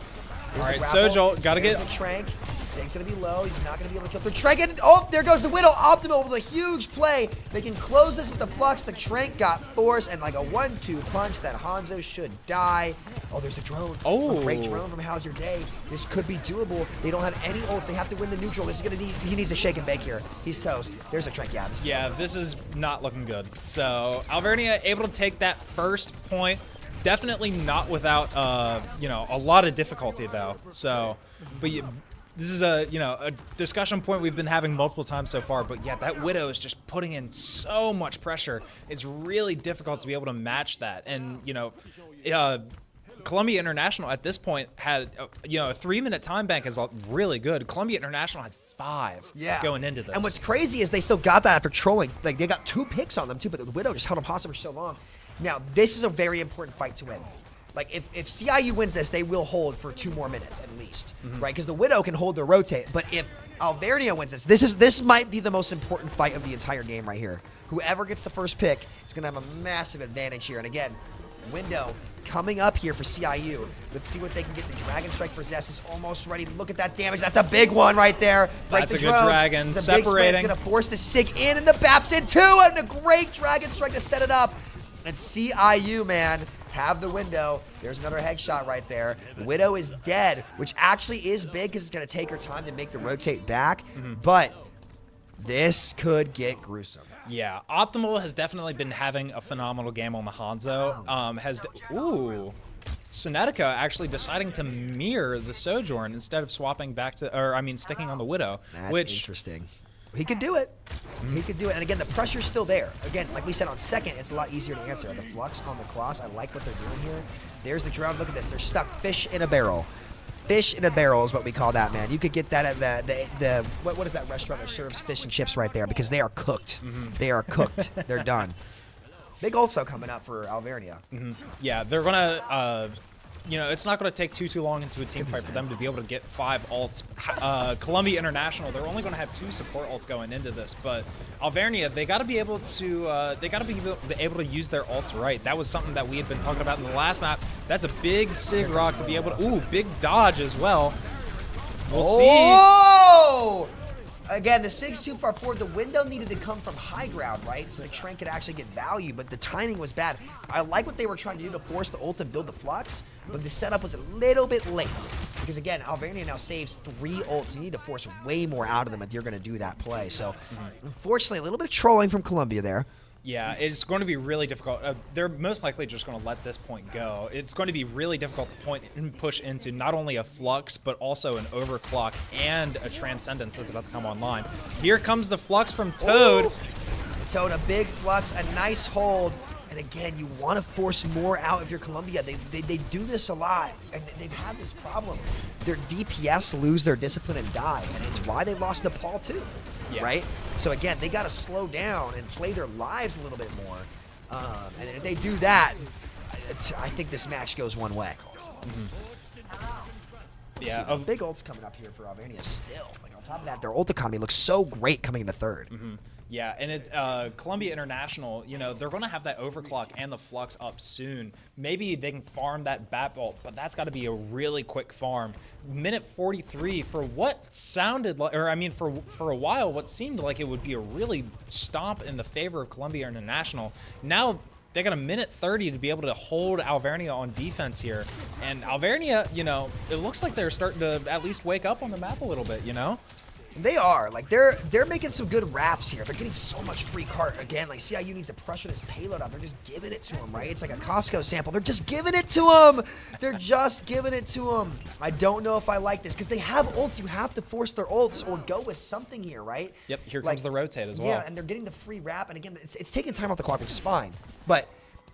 All right, Sojol, gotta get... the Trank. Sig's gonna be low. He's not gonna be able to kill through Trank. And, oh, there goes the Widow. Optimal with a huge play. They can close this with the Flux. The Trank got force and like a 1-2 punch that Hanzo should die. Oh, there's a drone. Oh. A great drone from How's Your Day. This could be doable. They don't have any ults. They have to win the neutral. This is gonna need, he needs a shake and bake here. He's toast. There's a Trank. Yeah, This is not looking good. So Alvernia able to take that first point. Definitely not without, a lot of difficulty though. So, but this is a discussion point we've been having multiple times so far. But yeah, that Widow is just putting in so much pressure. It's really difficult to be able to match that. And Columbia International at this point had, a 3-minute time bank is really good. Columbia International had 5 going into this. And what's crazy is they still got that after trolling. Like, they got 2 picks on them too, but the Widow just held them hostage for so long. Now, this is a very important fight to win. Like, if CIU wins this, they will hold for 2 more minutes at least, right? Because the Widow can hold their rotate. But if Alvernia wins this might be the most important fight of the entire game right here. Whoever gets the first pick is going to have a massive advantage here. And again, window coming up here for CIU. Let's see what they can get. The Dragon Strike for Zest is almost ready. Look at that damage. That's a big one right there. That's a good Dragon. Separating. It's going to force the Sig in, and the Bap's in too. And a great Dragon Strike to set it up. And CIU, man, have the window. There's another headshot right there. Widow is dead, which actually is big because it's going to take her time to make the rotate back. But this could get gruesome. Yeah, Optimal has definitely been having a phenomenal game on the Hanzo. Sonetica actually deciding to mirror the Sojourn instead of swapping back to, or I mean, sticking on the Widow. That's which interesting. He could do it. He could do it. And again, the pressure's still there. Again, like we said, on second, it's a lot easier to answer. The flux on the cross, I like what they're doing here. There's the drone. Look at this. They're stuck. Fish in a barrel. Fish in a barrel is what we call that, man. You could get that at the what is that restaurant that serves fish and chips right there? Because they are cooked. They are cooked. They're done. Big ults coming up for Alvernia. Yeah, they're gonna, it's not gonna take too long into a team fight for them to be able to get 5 ults. Columbia International, they're only gonna have 2 support ults going into this, but Alvernia, they gotta be able to, use their ults right. That was something that we had been talking about in the last map. That's a big Sig Rock to be able to, big dodge as well. We'll see. Again, the Sig's too far forward. The window needed to come from high ground, right? So the Trank could actually get value, but the timing was bad. I like what they were trying to do to force the ult and build the flux, but the setup was a little bit late. Because again, Alvernia now saves 3 ults. You need to force way more out of them if you're going to do that play. So unfortunately, a little bit of trolling from Columbia there. Yeah, it's going to be really difficult. They're most likely just going to let this point go. It's going to be really difficult to point and push into not only a Flux, but also an Overclock and a Transcendence that's about to come online. Here comes the Flux from Toad. Ooh. Toad, a big Flux, a nice hold. And again, you want to force more out if you're Columbia. They do this a lot, and they've had this problem. Their DPS lose their discipline and die, and it's why they lost Nepal too, right? So again, they got to slow down and play their lives a little bit more. And if they do that, I think this match goes one way. Yeah, big ults coming up here for Alvernia still. Like on top of that, their ult economy looks so great coming into third. Yeah, and Columbia International, they're going to have that Overclock and the Flux up soon. Maybe they can farm that Bat Bolt, but that's got to be a really quick farm. Minute 43 for what sounded like, or I mean, for a while, what seemed like it would be a really stomp in the favor of Columbia International. Now they got a minute 30 to be able to hold Alvernia on defense here. And Alvernia, it looks like they're starting to at least wake up on the map a little bit, They are. Like, they're making some good wraps here. They're getting so much free cart. Again, like, CIU needs to pressure this payload up. They're just giving it to him, right? It's like a Costco sample. They're just giving it to him. They're just giving it to him. I don't know if I like this because they have ults. You have to force their ults or go with something here, right? Yep, here comes the rotate as well. Yeah, and they're getting the free wrap. And again, it's taking time off the clock, which is fine. But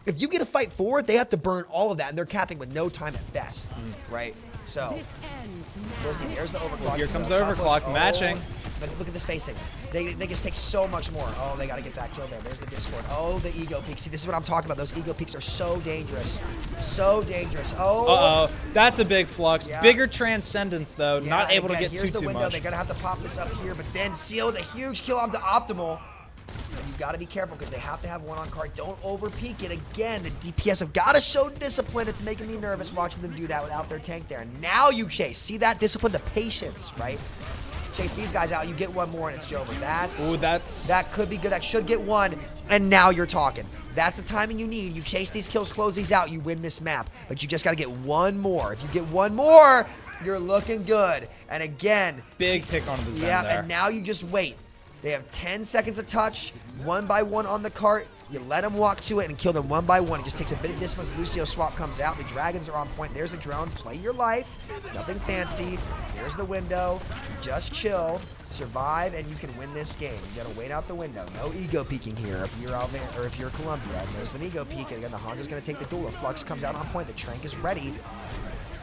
if you get a fight forward, they have to burn all of that, and they're capping with no time at best, right? So, we'll see. There's the Overclock. Here comes the Overclock, matching. But look at the spacing. They just take so much more. Oh, they got to get that kill there. There's the Discord. Oh, the ego peaks. See, this is what I'm talking about. Those ego peaks are so dangerous. So dangerous. Oh. Uh-oh. That's a big Flux. Yeah. Bigger Transcendence, though. Yeah, not able to get here's too the window. much. They're going to have to pop this up here, but then seal with a huge kill onto Optimal. And you got to be careful because they have to have one on card. Don't over peek it. Again, the DPS have got to show discipline. It's making me nervous watching them do that without their tank there. And now you chase. See that discipline, the patience, right? Chase these guys out. You get one more and it's over. That could be good. That should get one. And now you're talking. That's the timing you need. You chase these kills, close these out. You win this map. But you just got to get one more. If you get one more, you're looking good. And again, big pick onto the Zen there. there. And now you just wait. They have 10 seconds of touch, one by one on the cart. You let them walk to it and kill them one by one. It just takes a bit of distance. Lucio swap comes out. The dragons are on point. There's the drone. Play your life. Nothing fancy. Here's the window. Just chill. Survive, and you can win this game. You gotta wait out the window. No ego peeking here if you're Alvernia or if you're Columbia. And there's an ego peek. And again, the Hanzo's gonna take the duel. If Flux comes out on point, the Trank is ready.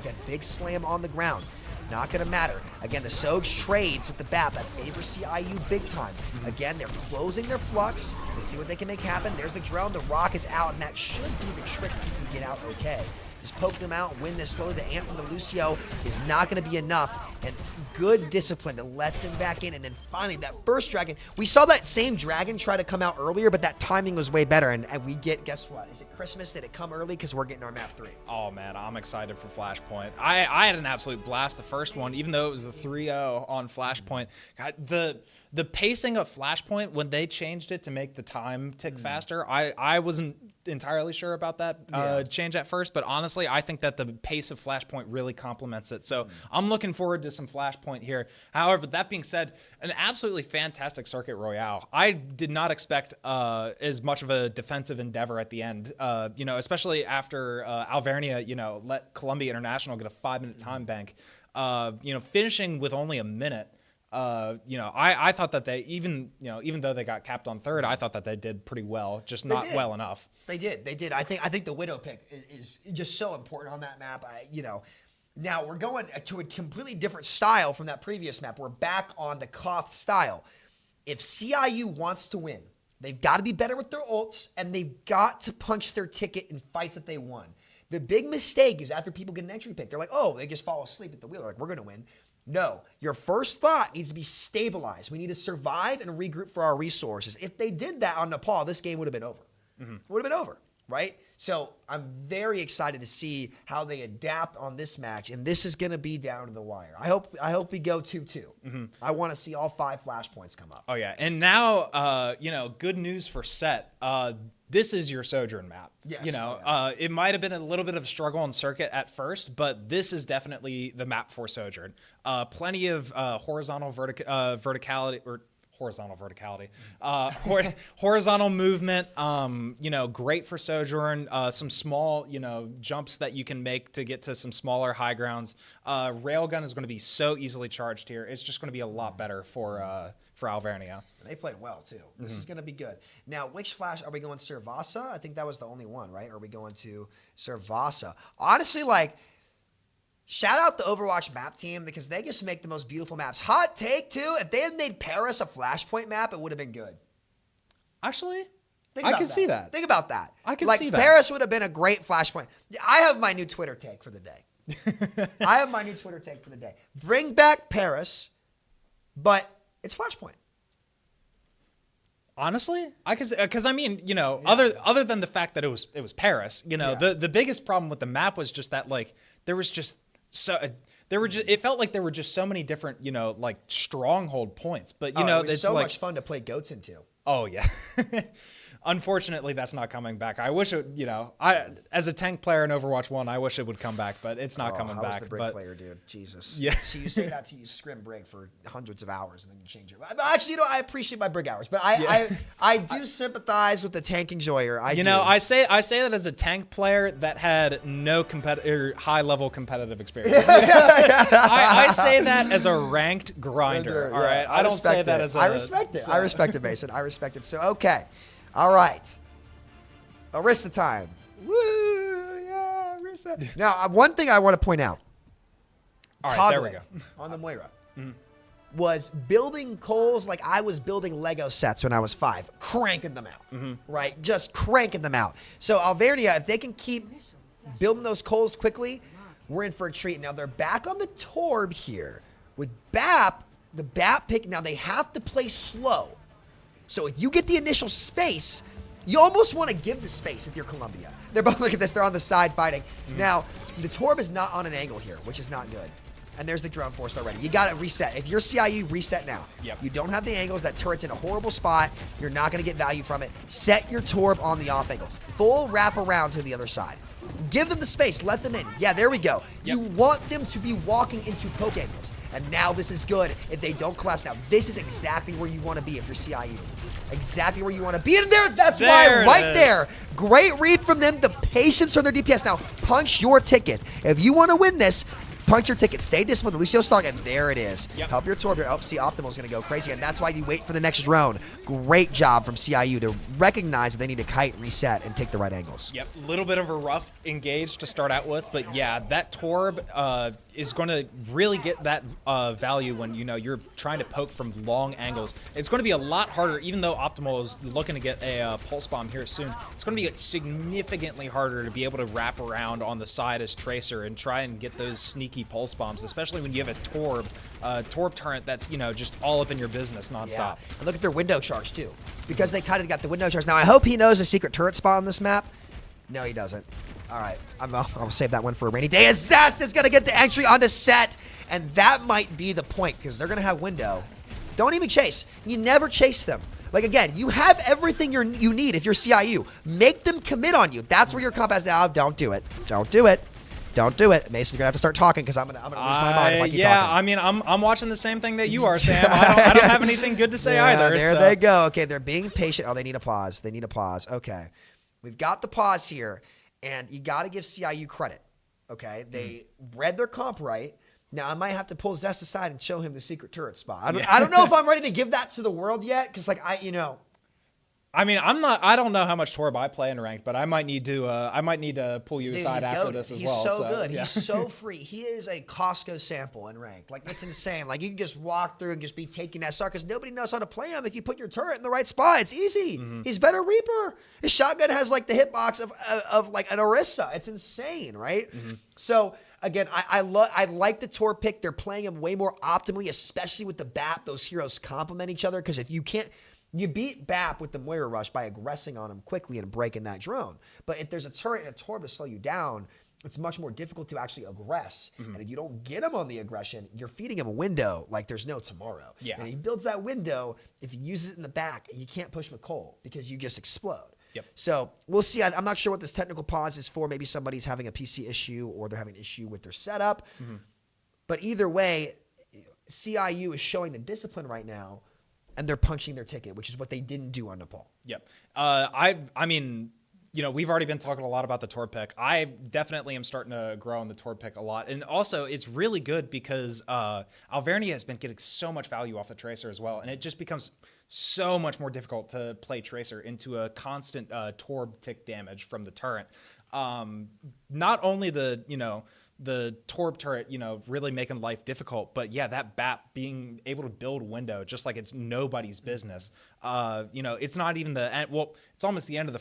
Again, big slam on the ground. Not going to matter. Again, the Sogs trades with the BAP. That favors CIU big time. Again, they're closing their Flux. Let's see what they can make happen. There's the drone. The rock is out, and that should be the trick if you can get out okay. Just poke them out, win this slowly. The amp from the Lucio is not going to be enough. And good discipline to let them back in. And then finally, that first dragon, we saw that same dragon try to come out earlier, but that timing was way better. And we get, guess what? Is it Christmas? Did it come early? Because we're getting our map 3. Oh, man, I'm excited for Flashpoint. I had an absolute blast the first one, even though it was a 3-0 on Flashpoint. God, the pacing of Flashpoint, when they changed it to make the time tick faster, I wasn't entirely sure about that change at first, but honestly, I think that the pace of Flashpoint really complements it. So I'm looking forward to some Flashpoint here. However, that being said, an absolutely fantastic Circuit Royale. I did not expect as much of a defensive endeavor at the end, especially after Alvernia, let Columbia International get a 5-minute time bank. Finishing with only a minute. I thought that they even though they got capped on 3rd, I thought that they did pretty well, just not well enough. They did. I think the Widow pick is just so important on that map. Now we're going to a completely different style from that previous map. We're back on the Koth style. If CIU wants to win, they've got to be better with their ults, and they've got to punch their ticket in fights that they won. The big mistake is after people get an entry pick, they're like, oh, they just fall asleep at the wheel. They're like, we're going to win. No, your first thought needs to be stabilized. We need to survive and regroup for our resources. If they did that on Nepal, this game would have been over. Would have been over, right? So I'm very excited to see how they adapt on this match, and this is going to be down to the wire. I hope we go 2-2. I want to see all 5 flashpoints come up. Oh yeah, and now good news for Set. This is your Sojourn map. Yes. It might have been a little bit of a struggle on Circuit at first, but this is definitely the map for Sojourn. Plenty of horizontal verticality, horizontal movement. Great for Sojourn. Some small, jumps that you can make to get to some smaller high grounds. Railgun is going to be so easily charged here. It's just going to be a lot better for Alvernia. They played well, too. This is going to be good. Now, which flash? Are we going Servasa? I think that was the only one, right? Or are we going to Servasa? Honestly, shout out the Overwatch map team because they just make the most beautiful maps. Hot take, too. If they had made Paris a Flashpoint map, it would have been good. Actually, I can see that. Think about that. I can see that. Paris would have been a great Flashpoint. I have my new Twitter take for the day. Bring back Paris, but it's Flashpoint. Honestly, I could, because other than the fact that it was Paris, the biggest problem with the map was just that it felt like there were just so many different stronghold points. But it was so much fun to play goats into. Oh yeah. Unfortunately, that's not coming back. I wish it, as a tank player in Overwatch 1, I wish it would come back, but it's not coming back. I was the Brig player, dude. Jesus. Yeah. So you say that to use Scrim Brig for hundreds of hours, and then you change it. Actually, I appreciate my Brig hours, but I do sympathize with the tank enjoyer. I say that as a tank player that had no high-level competitive experience. I say that as a ranked grinder, all right? I don't say that as a... I respect it. I respect it, Mason. I respect it. So, okay. All right. Arista time. Woo! Yeah, Arista. Now, one thing I want to point out. All right, there we go. On the Moira. Was building coals like I was building Lego sets when I was 5. Cranking them out. Right? Just cranking them out. So, Alvernia, if they can keep building those coals quickly, we're in for a treat. Now, they're back on the Torb here. With BAP, the BAP pick, now they have to play slow. So if you get the initial space, you almost want to give the space if you're Columbia. They're both, look at this, they're on the side fighting. Now, the Torb is not on an angle here, which is not good. And there's the drone force already. You got to reset. If you're CIU, reset now. Yep. You don't have the angles. That turret's in a horrible spot. You're not going to get value from it. Set your Torb on the off angle. Full wrap around to the other side. Give them the space. Let them in. Yeah, there we go. Yep. You want them to be walking into poke angles. And now this is good if they don't collapse. Now, this is exactly where you want to be if you're CIU. Exactly where you want to be. And that's why right there. Great read from them. The patience from their DPS. Now, punch your ticket. If you want to win this, punch your ticket. Stay disciplined. Lucio Stock, and there it is. Yep. Help your Torb. Oh, see, Optimal's going to go crazy, and that's why you wait for the next drone. Great job from CIU to recognize that they need to kite, reset, and take the right angles. Yep, a little bit of a rough engage to start out with, but yeah, that Torb, is going to really get that value when, you know, you're trying to poke from long angles. It's going to be a lot harder, even though Optimal is looking to get a pulse bomb here soon. It's going to be significantly harder to be able to wrap around on the side as Tracer and try and get those sneaky pulse bombs, especially when you have a Torb turret that's, you know, just all up in your business nonstop. Yeah. And look at their window charge too, because they kind of got the window charge. Now I hope he knows a secret turret spot on this map. No, he doesn't. All right, I'll save that one for a rainy day. Zest is going to get the entry onto set, and that might be the point, because they're going to have window. Don't even chase. You never chase them. Like, again, you have everything you need if you're CIU. Make them commit on you. That's where your comp has now. Don't do it. Don't do it. Don't do it. Mason's gonna have to start talking, because I'm gonna lose my mind if I keep talking. I mean, I'm watching the same thing that you are, Sam. I don't have anything good to say either. There they go. Okay, they're being patient. Oh, they need a pause. They need a pause. Okay, we've got the pause here. And you got to give CIU credit, okay? They read their comp right. Now, I might have to pull Zest aside and show him the secret turret spot. I don't know if I'm ready to give that to the world yet, because, like, I mean, I don't know how much Torb I play in ranked, but I might need to pull you aside after this as well. He's so good. Yeah. He's so free. He is a Costco sample in ranked. Like, it's insane. Like, you can just walk through and just be taking that start, because nobody knows how to play him if you put your turret in the right spot. It's easy. He's better Reaper. His shotgun has, like, the hitbox of like an Orisa. It's insane, right? So again, I like the Torb pick. They're playing him way more optimally, especially with the BAP. Those heroes complement each other, because if you can't. You beat BAP with the Moira Rush by aggressing on him quickly and breaking that drone. But if there's a turret and a Torb to slow you down, it's much more difficult to actually aggress. And if you don't get him on the aggression, you're feeding him a window like there's no tomorrow. Yeah. And he builds that window. If he uses it in the back, you can't push McCole, because you just explode. Yep. So we'll see. I'm not sure what this technical pause is for. Maybe somebody's having a PC issue, or they're having an issue with their setup. But either way, CIU is showing the discipline right now, and they're punching their ticket, which is what they didn't do on Nepal. Yep. I mean, you know, we've already been talking a lot about the Torb pick. I definitely am starting to grow on the Torb pick a lot. And also, it's really good because Alvernia has been getting so much value off the Tracer as well. And it just becomes so much more difficult to play Tracer into a constant Torb tick damage from the turret. Not only the Torb turret, you know, really making life difficult, but yeah, that BAP being able to build window just like it's nobody's business. You know, it's not even the end. Well, it's almost the end of the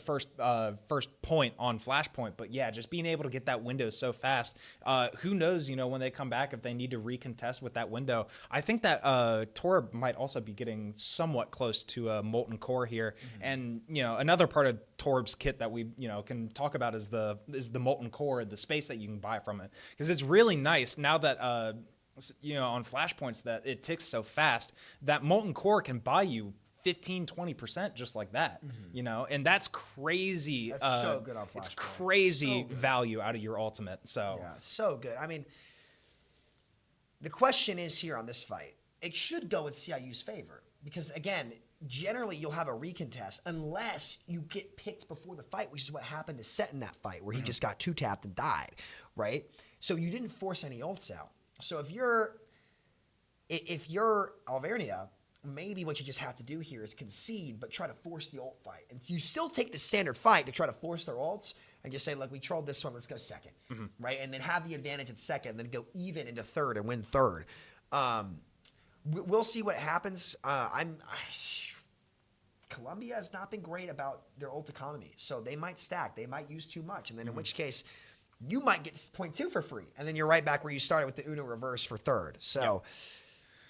first point on Flashpoint, but yeah, just being able to get that window so fast. Who knows, you know, when they come back, if they need to recontest with that window. I think that Torb might also be getting somewhat close to a Molten Core here. And, you know, another part of Torb's kit that we, you know, can talk about is the Molten Core, the space that you can buy from it. Because it's really nice now that, you know, on Flashpoints that it ticks so fast, that Molten Core can buy you 15-20% just like that, you know, and that's crazy. That's so good on Flashpoint. It's crazy value out of your ultimate. So yeah, it's so good. I mean, the question is here on this fight, it should go in CIU's favor, because again, generally you'll have a recontest unless you get picked before the fight, which is what happened to Set in that fight, where he just got two-tapped and died, right? So you didn't force any ults out. So if you're Alvernia, maybe what you just have to do here is concede, but try to force the ult fight. And you still take the standard fight to try to force their ults and just say, look, we trolled this one, let's go second, right? And then have the advantage at second, then go even into third and win third. We'll see what happens. Colombia has not been great about their ult economy, so they might stack. They might use too much, and then in which case, you might get 0.2 for free, and then you're right back where you started with the Uno reverse for third. So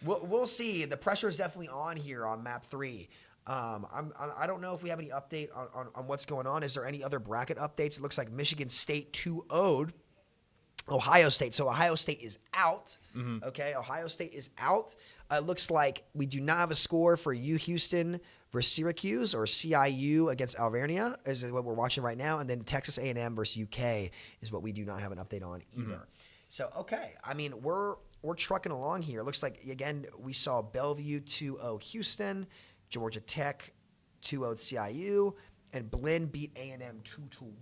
we'll see. The pressure is definitely on here on map 3. I don't know if we have any update on what's going on. Is there any other bracket updates? It looks like Michigan State 2-0'd Ohio State. So Ohio State is out. Okay, Ohio State is out. It looks like we do not have a score for U Houston versus Syracuse, or CIU against Alvernia is what we're watching right now. And then Texas A&M versus UK is what we do not have an update on either. So, okay. I mean, we're trucking along here. It looks like, again, we saw Bellevue 2-0 Houston, Georgia Tech 2-0 CIU, and Blinn beat A&M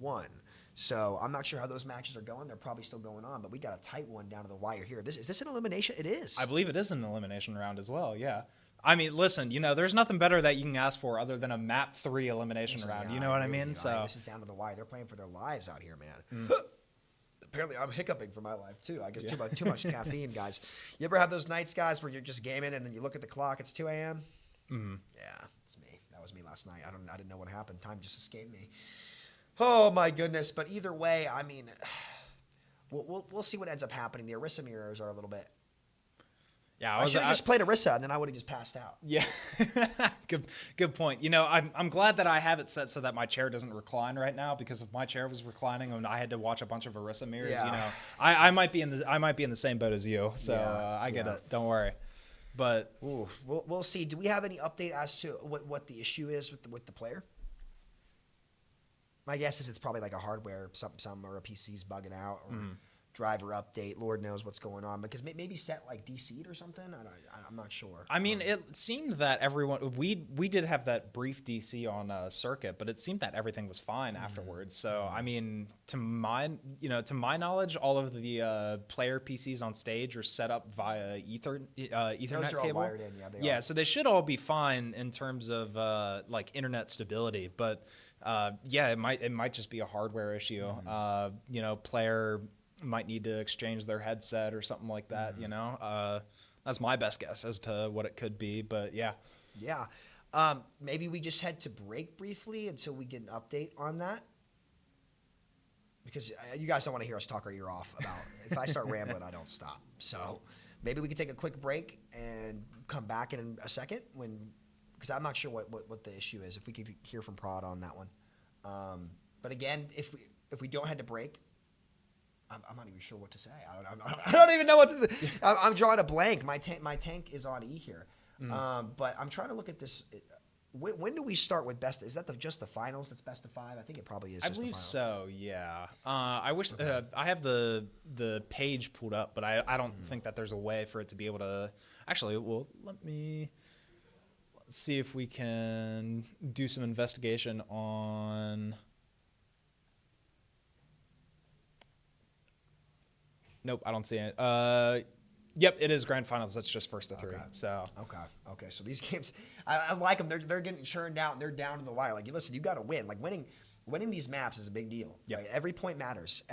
2-1. So I'm not sure how those matches are going. They're probably still going on, but we got a tight one down to the wire here. Is this an elimination? It is. I believe it is an elimination round as well, yeah. I mean, listen, you know, there's nothing better that you can ask for other than a map 3 elimination round. You know what I mean? So this is down to the wire. They're playing for their lives out here, man. Apparently, I'm hiccuping for my life, too. I guess too much caffeine, guys. You ever have those nights, guys, where you're just gaming and then you look at the clock, it's 2 a.m.? Mm-hmm. Yeah, it's me. That was me last night. I didn't know what happened. Time just escaped me. Oh, my goodness. But either way, I mean, we'll see what ends up happening. The Orisa mirrors are a little bit... Yeah, I should have just played Orisa, and then I would have just passed out. Yeah, good point. You know, I'm glad that I have it set so that my chair doesn't recline right now, because if my chair was reclining and I had to watch a bunch of Orisa mirrors, you know, I might be in the same boat as you. So I get it. Don't worry. But we'll see. Do we have any update as to what the issue is with the player? My guess is it's probably like a hardware, some or a PC's bugging out, or driver update. Lord knows what's going on, because maybe set like DC'd or something. I'm not sure. I mean, it seemed that everyone we did have that brief DC on circuit, but it seemed that everything was fine afterwards. So I mean, to my knowledge, all of the player PCs on stage are set up via Ethernet Those are all cable. wired in, they are. So they should all be fine in terms of like internet stability. But it might just be a hardware issue. You know, player might need to exchange their headset or something like that. You know, that's my best guess as to what it could be. But yeah. Maybe we just head to break briefly until we get an update on that, because you guys don't want to hear us talk our ear off about. If I start rambling, I don't stop. So maybe we can take a quick break and come back in a second, because I'm not sure what the issue is. If we could hear from Prod on that one. But again, if we don't head to break, I'm not even sure what to say. I don't even know what to say. I'm drawing a blank. My tank is on E here. But I'm trying to look at this. When do we start with best? Is that just the finals that's best of 5? I think it probably is. I believe so. Yeah. I wish I have the page pulled up, but I don't think that there's a way for it to be able to. Actually, well, let's see if we can do some investigation on. Nope, I don't see it. Yep, it is grand finals. That's just first of 3. So okay. So these games, I like them. They're getting churned out and they're down to the wire. Like, listen, you got to win. Like, winning these maps is a big deal. Yeah. Right? Every point matters.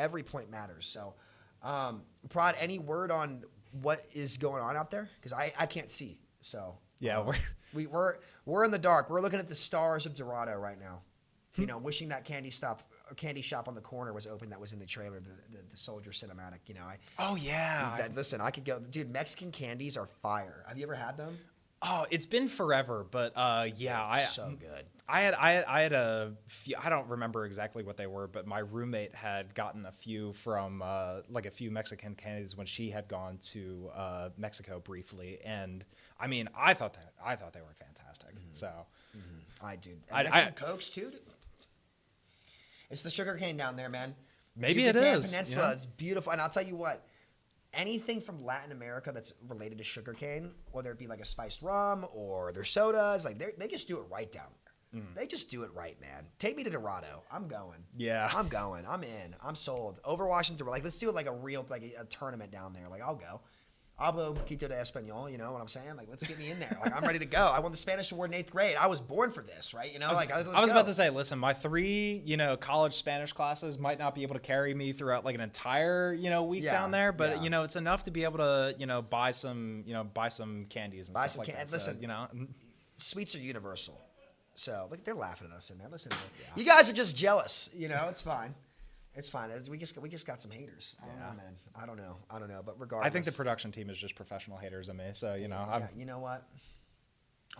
So, Prod, any word on what is going on out there? Because I can't see. So yeah, we're in the dark. We're looking at the stars of Dorado right now. You know, wishing that candy shop on the corner was open. That was in the trailer, the Soldier cinematic. You know, listen, I could go, dude. Mexican candies are fire. Have you ever had them? Oh, it's been forever, but so good. I had a few. I don't remember exactly what they were, but my roommate had gotten a few from like a few Mexican candies when she had gone to Mexico briefly, and I mean, I thought they were fantastic. So I do. Mexican Cokes too. It's the sugarcane down there, man. Maybe it Yucatan is. Peninsula, You know? It's beautiful. And I'll tell you what, anything from Latin America that's related to sugarcane, whether it be like a spiced rum or their sodas, like they just do it right down there. They just do it right, man. Take me to Dorado. I'm going. Yeah. I'm going. I'm in. I'm sold. Overwatch and Dorado. Like, let's do it like a real, like a tournament down there. Like, I'll go. Hablo Quito de Español, you know what I'm saying? Like, let's get me in there. Like, I'm ready to go. I won the Spanish award in 8th grade. I was born for this, right? You know, I was about to say, listen, my 3, college Spanish classes might not be able to carry me throughout like an entire, week down there, but it's enough to be able to, buy some candies and stuff like that. Listen, so, sweets are universal. So, look, they're laughing at us in there. Listen, you guys are just jealous. It's fine. It's fine. We just got some haters. I don't know, man. I don't know. But regardless, I think the production team is just professional haters of me. So you Yeah,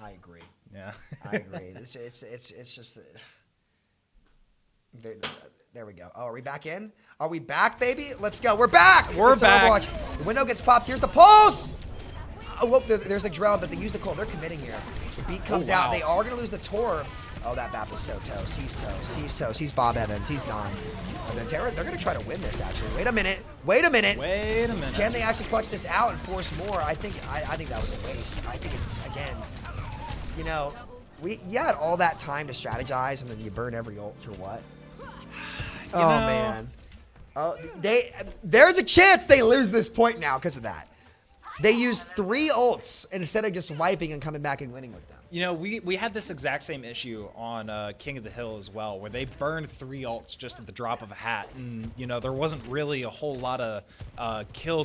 I agree. It's just. There we go. Oh, are we back in? Are we back, baby? Let's go. We're back. We're back. Overwatch. The window gets popped. Here's the pulse. Oh, whoop, there's the drill, but they use the cold. They're committing here. The beat comes out. They are going to lose the tour. Oh, that Bap is so toast. He's toast. He's toast. He's Bob Evans. He's done. And then they're going to try to win this, actually. Wait a minute. Can they actually clutch this out and force more? I think that was a waste. I think it's, again, you had all that time to strategize, and then you burn every ult for what? Man. Oh, there's a chance they lose this point now because of that. They used 3 ults instead of just wiping and coming back and winning with them. You know, we had this exact same issue on King of the Hill as well, where they burned 3 ults just at the drop of a hat, and you know there wasn't really a whole lot of kill,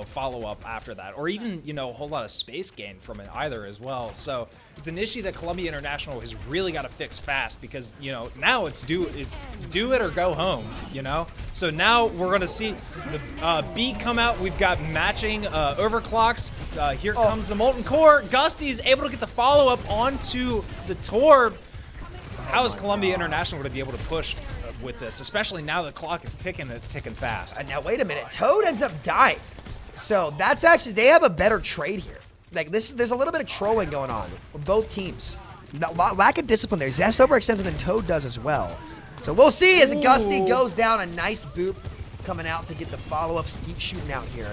follow up after that, or even a whole lot of space gain from it either as well. So it's an issue that Columbia International has really got to fix fast, because now it's do it or go home. So now we're gonna see the B come out. We've got matching overclocks. Here comes the Molten Core. Gusty's able to get the follow up onto the Torb. How is Columbia International going to be able to push with this, especially now the clock is ticking and it's ticking fast? And now wait a minute, Toad ends up dying. So that's actually, they have a better trade here. Like there's a little bit of trolling going on with both teams. Lack of discipline there. Zest overextends and then Toad does as well. So we'll see as Gusty goes down. A nice boop coming out to get the follow-up. Skeet shooting out here.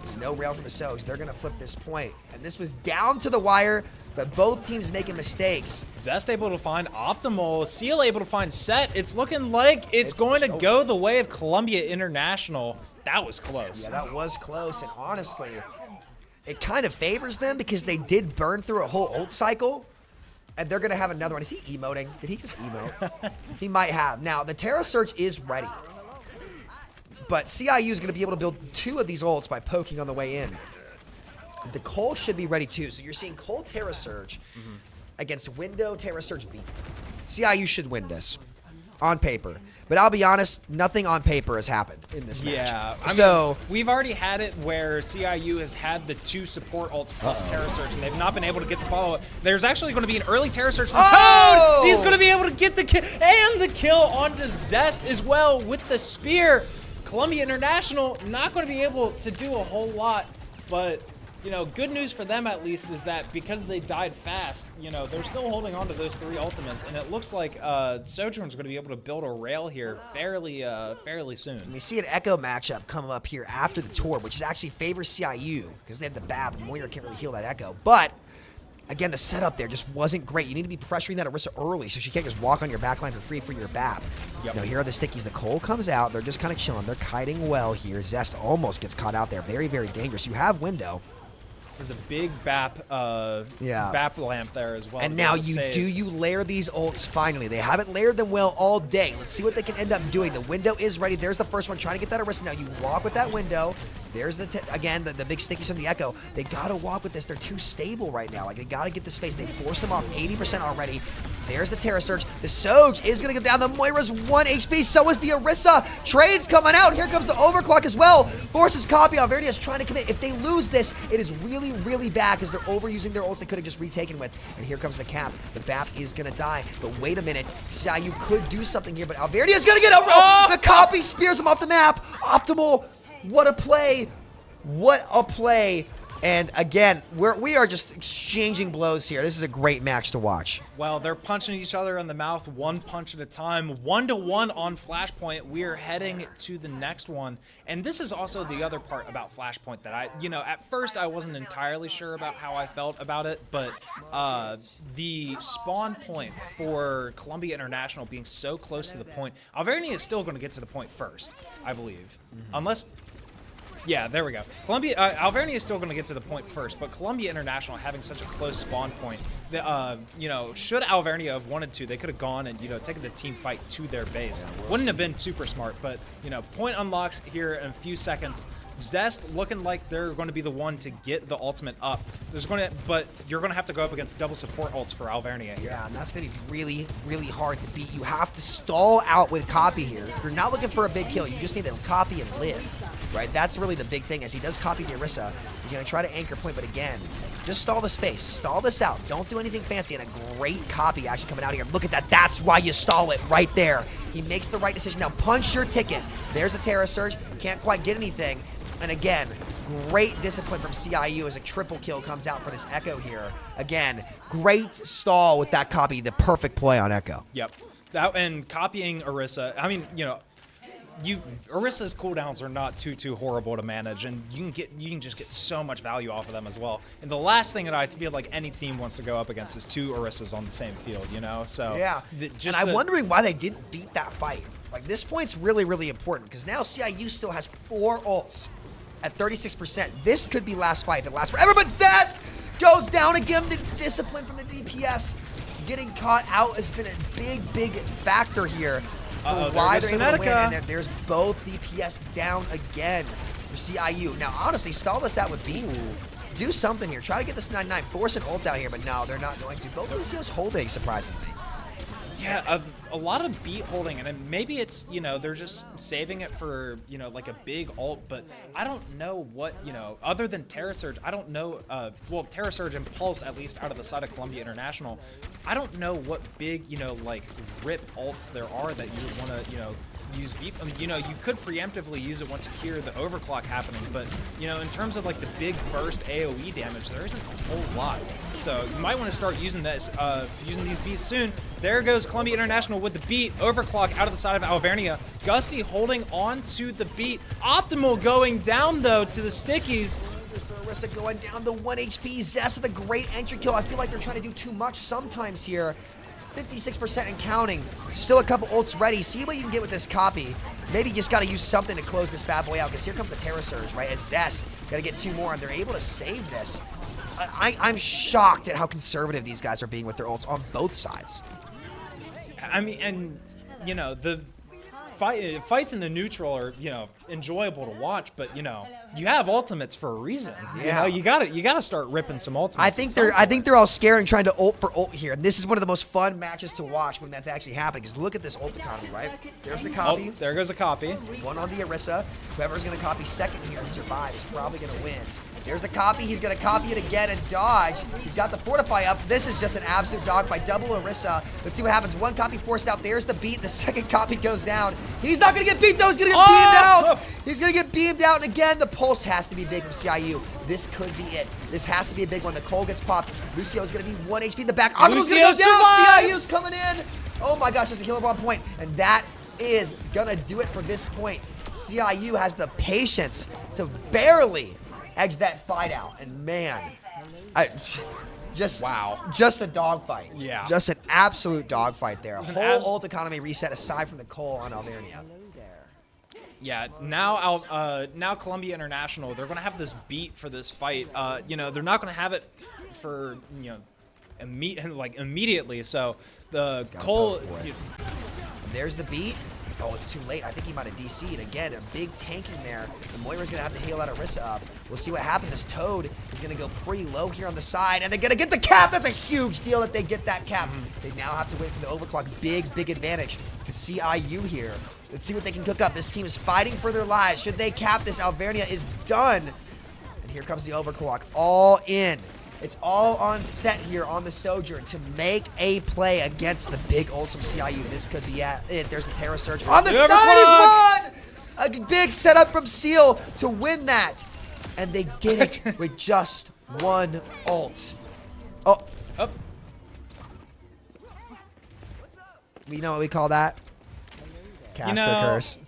There's no rail from the Sogs. They're going to flip this point. And this was down to the wire, but both teams making mistakes. Zest able to find Optimal. Seal able to find Set. It's looking like it's going to go the way of Columbia International. That was close. Yeah, that was close. And honestly, it kind of favors them because they did burn through a whole ult cycle. And they're going to have another one. Is he emoting? Did he just emote? He might have. Now, the Terra Search is ready. But CIU is going to be able to build 2 of these ults by poking on the way in. The Cold should be ready too. So you're seeing Cold Terra Surge against Window Terra Surge beat. CIU should win this on paper. But I'll be honest, nothing on paper has happened in this match. Yeah, I mean, we've already had it where CIU has had the 2 support ults plus Terra Surge, and they've not been able to get the follow-up. There's actually going to be an early Terra Surge from Toad! He's going to be able to get the kill, and the kill onto Zest as well with the spear. Columbia International not going to be able to do a whole lot, but good news for them at least is that because they died fast, they're still holding on to those 3 ultimates, and it looks like Sojourn's going to be able to build a rail here fairly soon. We see an Echo matchup come up here after the tour, which is actually favors CIU because they have the BAB, and Moira can't really heal that Echo. But again, the setup there just wasn't great. You need to be pressuring that Orisa early so she can't just walk on your backline for free for your BAB. Yep. Now here are the stickies. The Cole comes out. They're just kind of chilling. They're kiting well here. Zest almost gets caught out there. Very, very dangerous. You have Window. There's a big BAP lamp there as well. And now you layer these ults finally. They haven't layered them well all day. Let's see what they can end up doing. The Window is ready. There's the first one trying to get that Orisa. Now you walk with that Window. There's again the big stickies from the Echo. They gotta walk with this. They're too stable right now. Like they gotta get the space. They forced them off 80% already. There's the Terra Surge. The Soge is going to go down. The Moira's 1 HP. So is the Orisa. Trades coming out. Here comes the Overclock as well. Forces copy. Alvernia is trying to commit. If they lose this, it is really, really bad because they're overusing their ults they could have just retaken with. And here comes the cap. The BAP is going to die. But wait a minute. CIU could do something here, but Alvernia is going to get a The copy spears him off the map. Optimal. What a play. What a play. And again, we are just exchanging blows here. This is a great match to watch. Well, they're punching each other in the mouth, 1 punch at a time, 1-to-1 on Flashpoint. We are heading to the next one. And this is also the other part about Flashpoint that at first I wasn't entirely sure about how I felt about it, but the spawn point for Columbia International being so close to the point, Alvernia is still going to get to the point first, I believe. Unless... Yeah, there we go. Alvernia is still going to get to the point first, but Columbia International having such a close spawn point, should Alvernia have wanted to, they could have gone and, taken the team fight to their base. Wouldn't have been super smart, but, point unlocks here in a few seconds. Zest looking like they're going to be the one to get the ultimate up. But you're going to have to go up against double support ults for Alvernia here. Yeah, and that's going to be really, really hard to beat. You have to stall out with copy here. You're not looking for a big kill. You just need to copy and live, right? That's really the big thing. As he does copy the Orisa, he's going to try to anchor point, but again, just stall the space. Stall this out. Don't do anything fancy. And a great copy actually coming out here. Look at that. That's why you stall it right there. He makes the right decision. Now punch your ticket. There's a Terra Surge. Can't quite get anything. And again, great discipline from CIU as a triple kill comes out for this Echo here. Again, great stall with that copy. The perfect play on Echo. Yep. And copying Orisa, I mean, Orisa's cooldowns are not too horrible to manage, and you can just get so much value off of them as well. And the last thing that I feel like any team wants to go up against is 2 Orisas on the same field, So yeah. I'm wondering why they didn't beat that fight. Like this point's really, really important because now CIU still has 4 ults. at 36%. This could be last fight if it lasts forever, but Zest goes down again. The discipline from the DPS getting caught out has been a big factor here for why they're able to win. And then there's both DPS down again for CIU. Now, honestly, stall this out with beat. Do something here. Try to get this 9-9. Force an ult out here, but no, they're not going to. Both Lucio's holding, surprisingly. Yeah, a lot of beat holding, and maybe it's, you know, they're just saving it for, you know, like a big ult, but I don't know what, you know, other than Terra Surge, I don't know, well, Terra Surge and Pulse, at least out of the side of Columbia International, I don't know what big, you know, like, rip ults there are that you would want to, you know, use beat. I mean, you know, you could preemptively use it once you hear the overclock happening, but, you know, in terms of, like, the big burst AoE damage, there isn't a whole lot. So you might want to start using this, using these beats soon. There goes Columbia International with the beat. Overclock out of the side of Alvernia. Gusty holding on to the beat. Optimal going down, though, to the stickies. There's the Orisa going down the 1 HP. Zest with a great entry kill. I feel like they're trying to do too much sometimes here. 56% and counting. Still a couple ults ready. See what you can get with this copy. Maybe you just got to use something to close this bad boy out, because here comes the Terra Surge, right? As Zest got to get 2 more, and they're able to save this. I'm shocked at how conservative these guys are being with their ults on both sides. I mean, and, you know, the fights in the neutral are, you know, enjoyable to watch, but, you know, you have ultimates for a reason. Yeah. You know, you gotta start ripping some ultimates. I think they're all scared and trying to ult for ult here. And this is one of the most fun matches to watch when that's actually happening. Because look at this ult economy, right? There's the copy. Oh, there goes a copy. One on the Orisa. Whoever's gonna copy second here and survive is probably gonna win. There's the copy. He's going to copy it again and dodge. He's got the Fortify up. This is just an absolute dogfight. Double Orisa. Let's see what happens. One copy forced out. There's the beat. The second copy goes down. He's not going to get beat, though. He's going to get beamed out. He's going to get beamed out. And again, the pulse has to be big from CIU. This could be it. This has to be a big one. The Cole gets popped. Lucio's going to be 1 HP in the back. Optimal's going to go down. CIU's coming in. Oh, my gosh. There's a killer bomb point. And that is going to do it for this point. CIU has the patience to barely eggs that fight out, and man, wow, just a dogfight. Yeah, just an absolute dogfight there. A whole ult economy reset aside from the Cole on Alvernia. Yeah, now Columbia International, they're gonna have this beat for this fight. You know, they're not gonna have it for, you know, immediately. So the Cole. There's the beat. Oh, it's too late. I think he might have DC'd. Again, a big tanking there. And Moira's going to have to heal that Orisa up. We'll see what happens as Toad is going to go pretty low here on the side. And they're going to get the cap. That's a huge deal that they get that cap. They now have to wait for the overclock. Big advantage to CIU here. Let's see what they can cook up. This team is fighting for their lives. Should they cap this, Alvernia is done. And here comes the overclock. All in. It's all on set here on the Sojourn to make a play against the big ults from CIU. This could be it. There's a Terra Surge. On the side is one! A big setup from Seal to win that. And they get it with just one ult. Oh. Up. You know what we call that? Caster curse.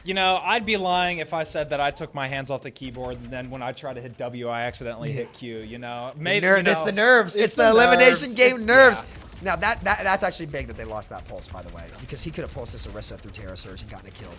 You know, I'd be lying if I said that I took my hands off the keyboard and then when I try to hit W, I accidentally hit Q, you know? Maybe, it's the nerves. It's the elimination game nerves. Now, that's actually big that they lost that pulse, by the way, because he could have pulsed this Orisa through Terra Surge and gotten a kill.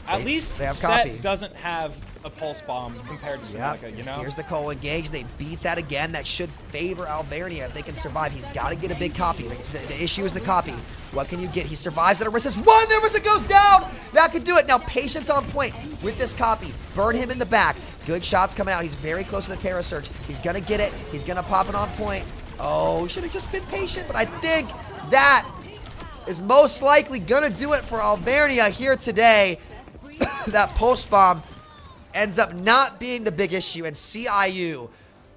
At least they have Set copy. Doesn't have a pulse bomb compared to Seneca, you know? Here's the Cole engage. They beat that again. That should favor Alvernia if they can survive. He's got to get a big copy. The issue is the copy. What can you get? He survives at Orisa's one. The Orisa goes down. That could do it. Now, patience on point with this copy. Burn him in the back. Good shots coming out. He's very close to the Terra Surge. He's going to get it. He's going to pop it on point. Oh, should have just been patient, but I think that is most likely going to do it for Alvernia here today. That pulse bomb ends up not being the big issue, and CIU,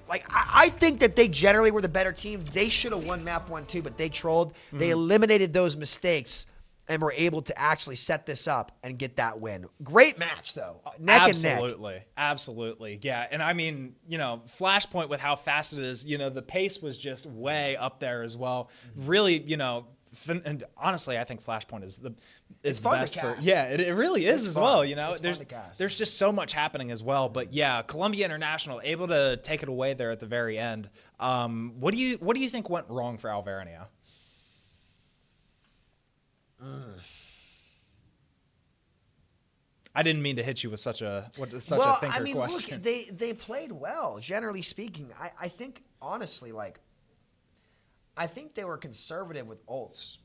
like, I think that they generally were the better team. They should have won map 1 too, but they trolled. They eliminated those mistakes and were able to actually set this up and get that win. Great match, though. Neck and neck. Absolutely. Yeah, and I mean, you know, Flashpoint with how fast it is, you know, the pace was just way up there as well. Really, you know, and honestly, I think Flashpoint is the best for. Yeah, it really is as well. You know, there's just so much happening as well. But yeah, Columbia International able to take it away there at the very end. What do you think went wrong for Alvernia? I didn't mean to hit you with such a Well, thinker I mean, question. look, they played well, generally speaking. I think, honestly, like, I think they were conservative with ults.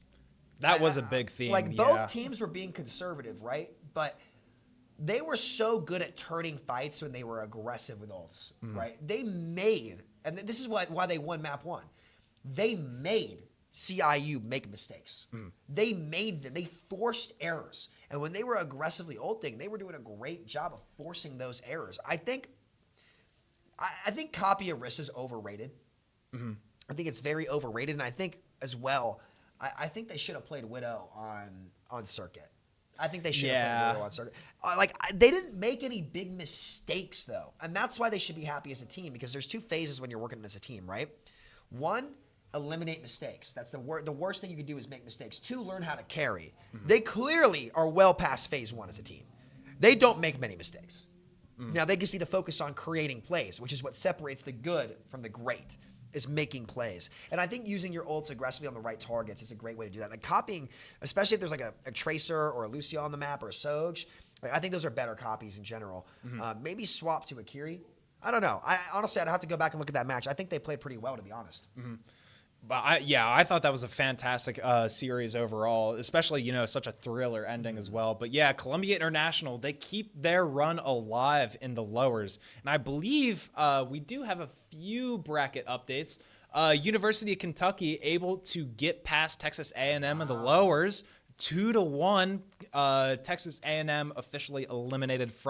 That was a big theme. Like, both teams were being conservative, right? But they were so good at turning fights when they were aggressive with ults, right? They made, and this is why they won map 1. They made CIU make mistakes. They forced errors. And when they were aggressively ulting, they were doing a great job of forcing those errors. I think Copy Arissa is overrated. I think it's very overrated. And I think as well, I think they should have played Widow on Circuit. I think they should have played Widow on Circuit. They didn't make any big mistakes, though. And that's why they should be happy as a team, because there's 2 phases when you're working as a team, right? 1, eliminate mistakes. That's the worst thing you can do is make mistakes. 2, learn how to carry. They clearly are well past phase 1 as a team. They don't make many mistakes. Now, they just need to focus on creating plays, which is what separates the good from the great, is making plays. And I think using your ults aggressively on the right targets is a great way to do that. Like, copying, especially if there's like a Tracer or a Lucio on the map or a Soj, like, I think those are better copies in general. Maybe swap to Akiri. I don't know. Honestly, I'd have to go back and look at that match. I think they played pretty well, to be honest. But I thought that was a fantastic series overall, especially, such a thriller ending as well. But yeah, Columbia International, they keep their run alive in the lowers. And I believe we do have a few bracket updates. University of Kentucky able to get past Texas A&M in the lowers, 2-1. Texas A&M officially eliminated from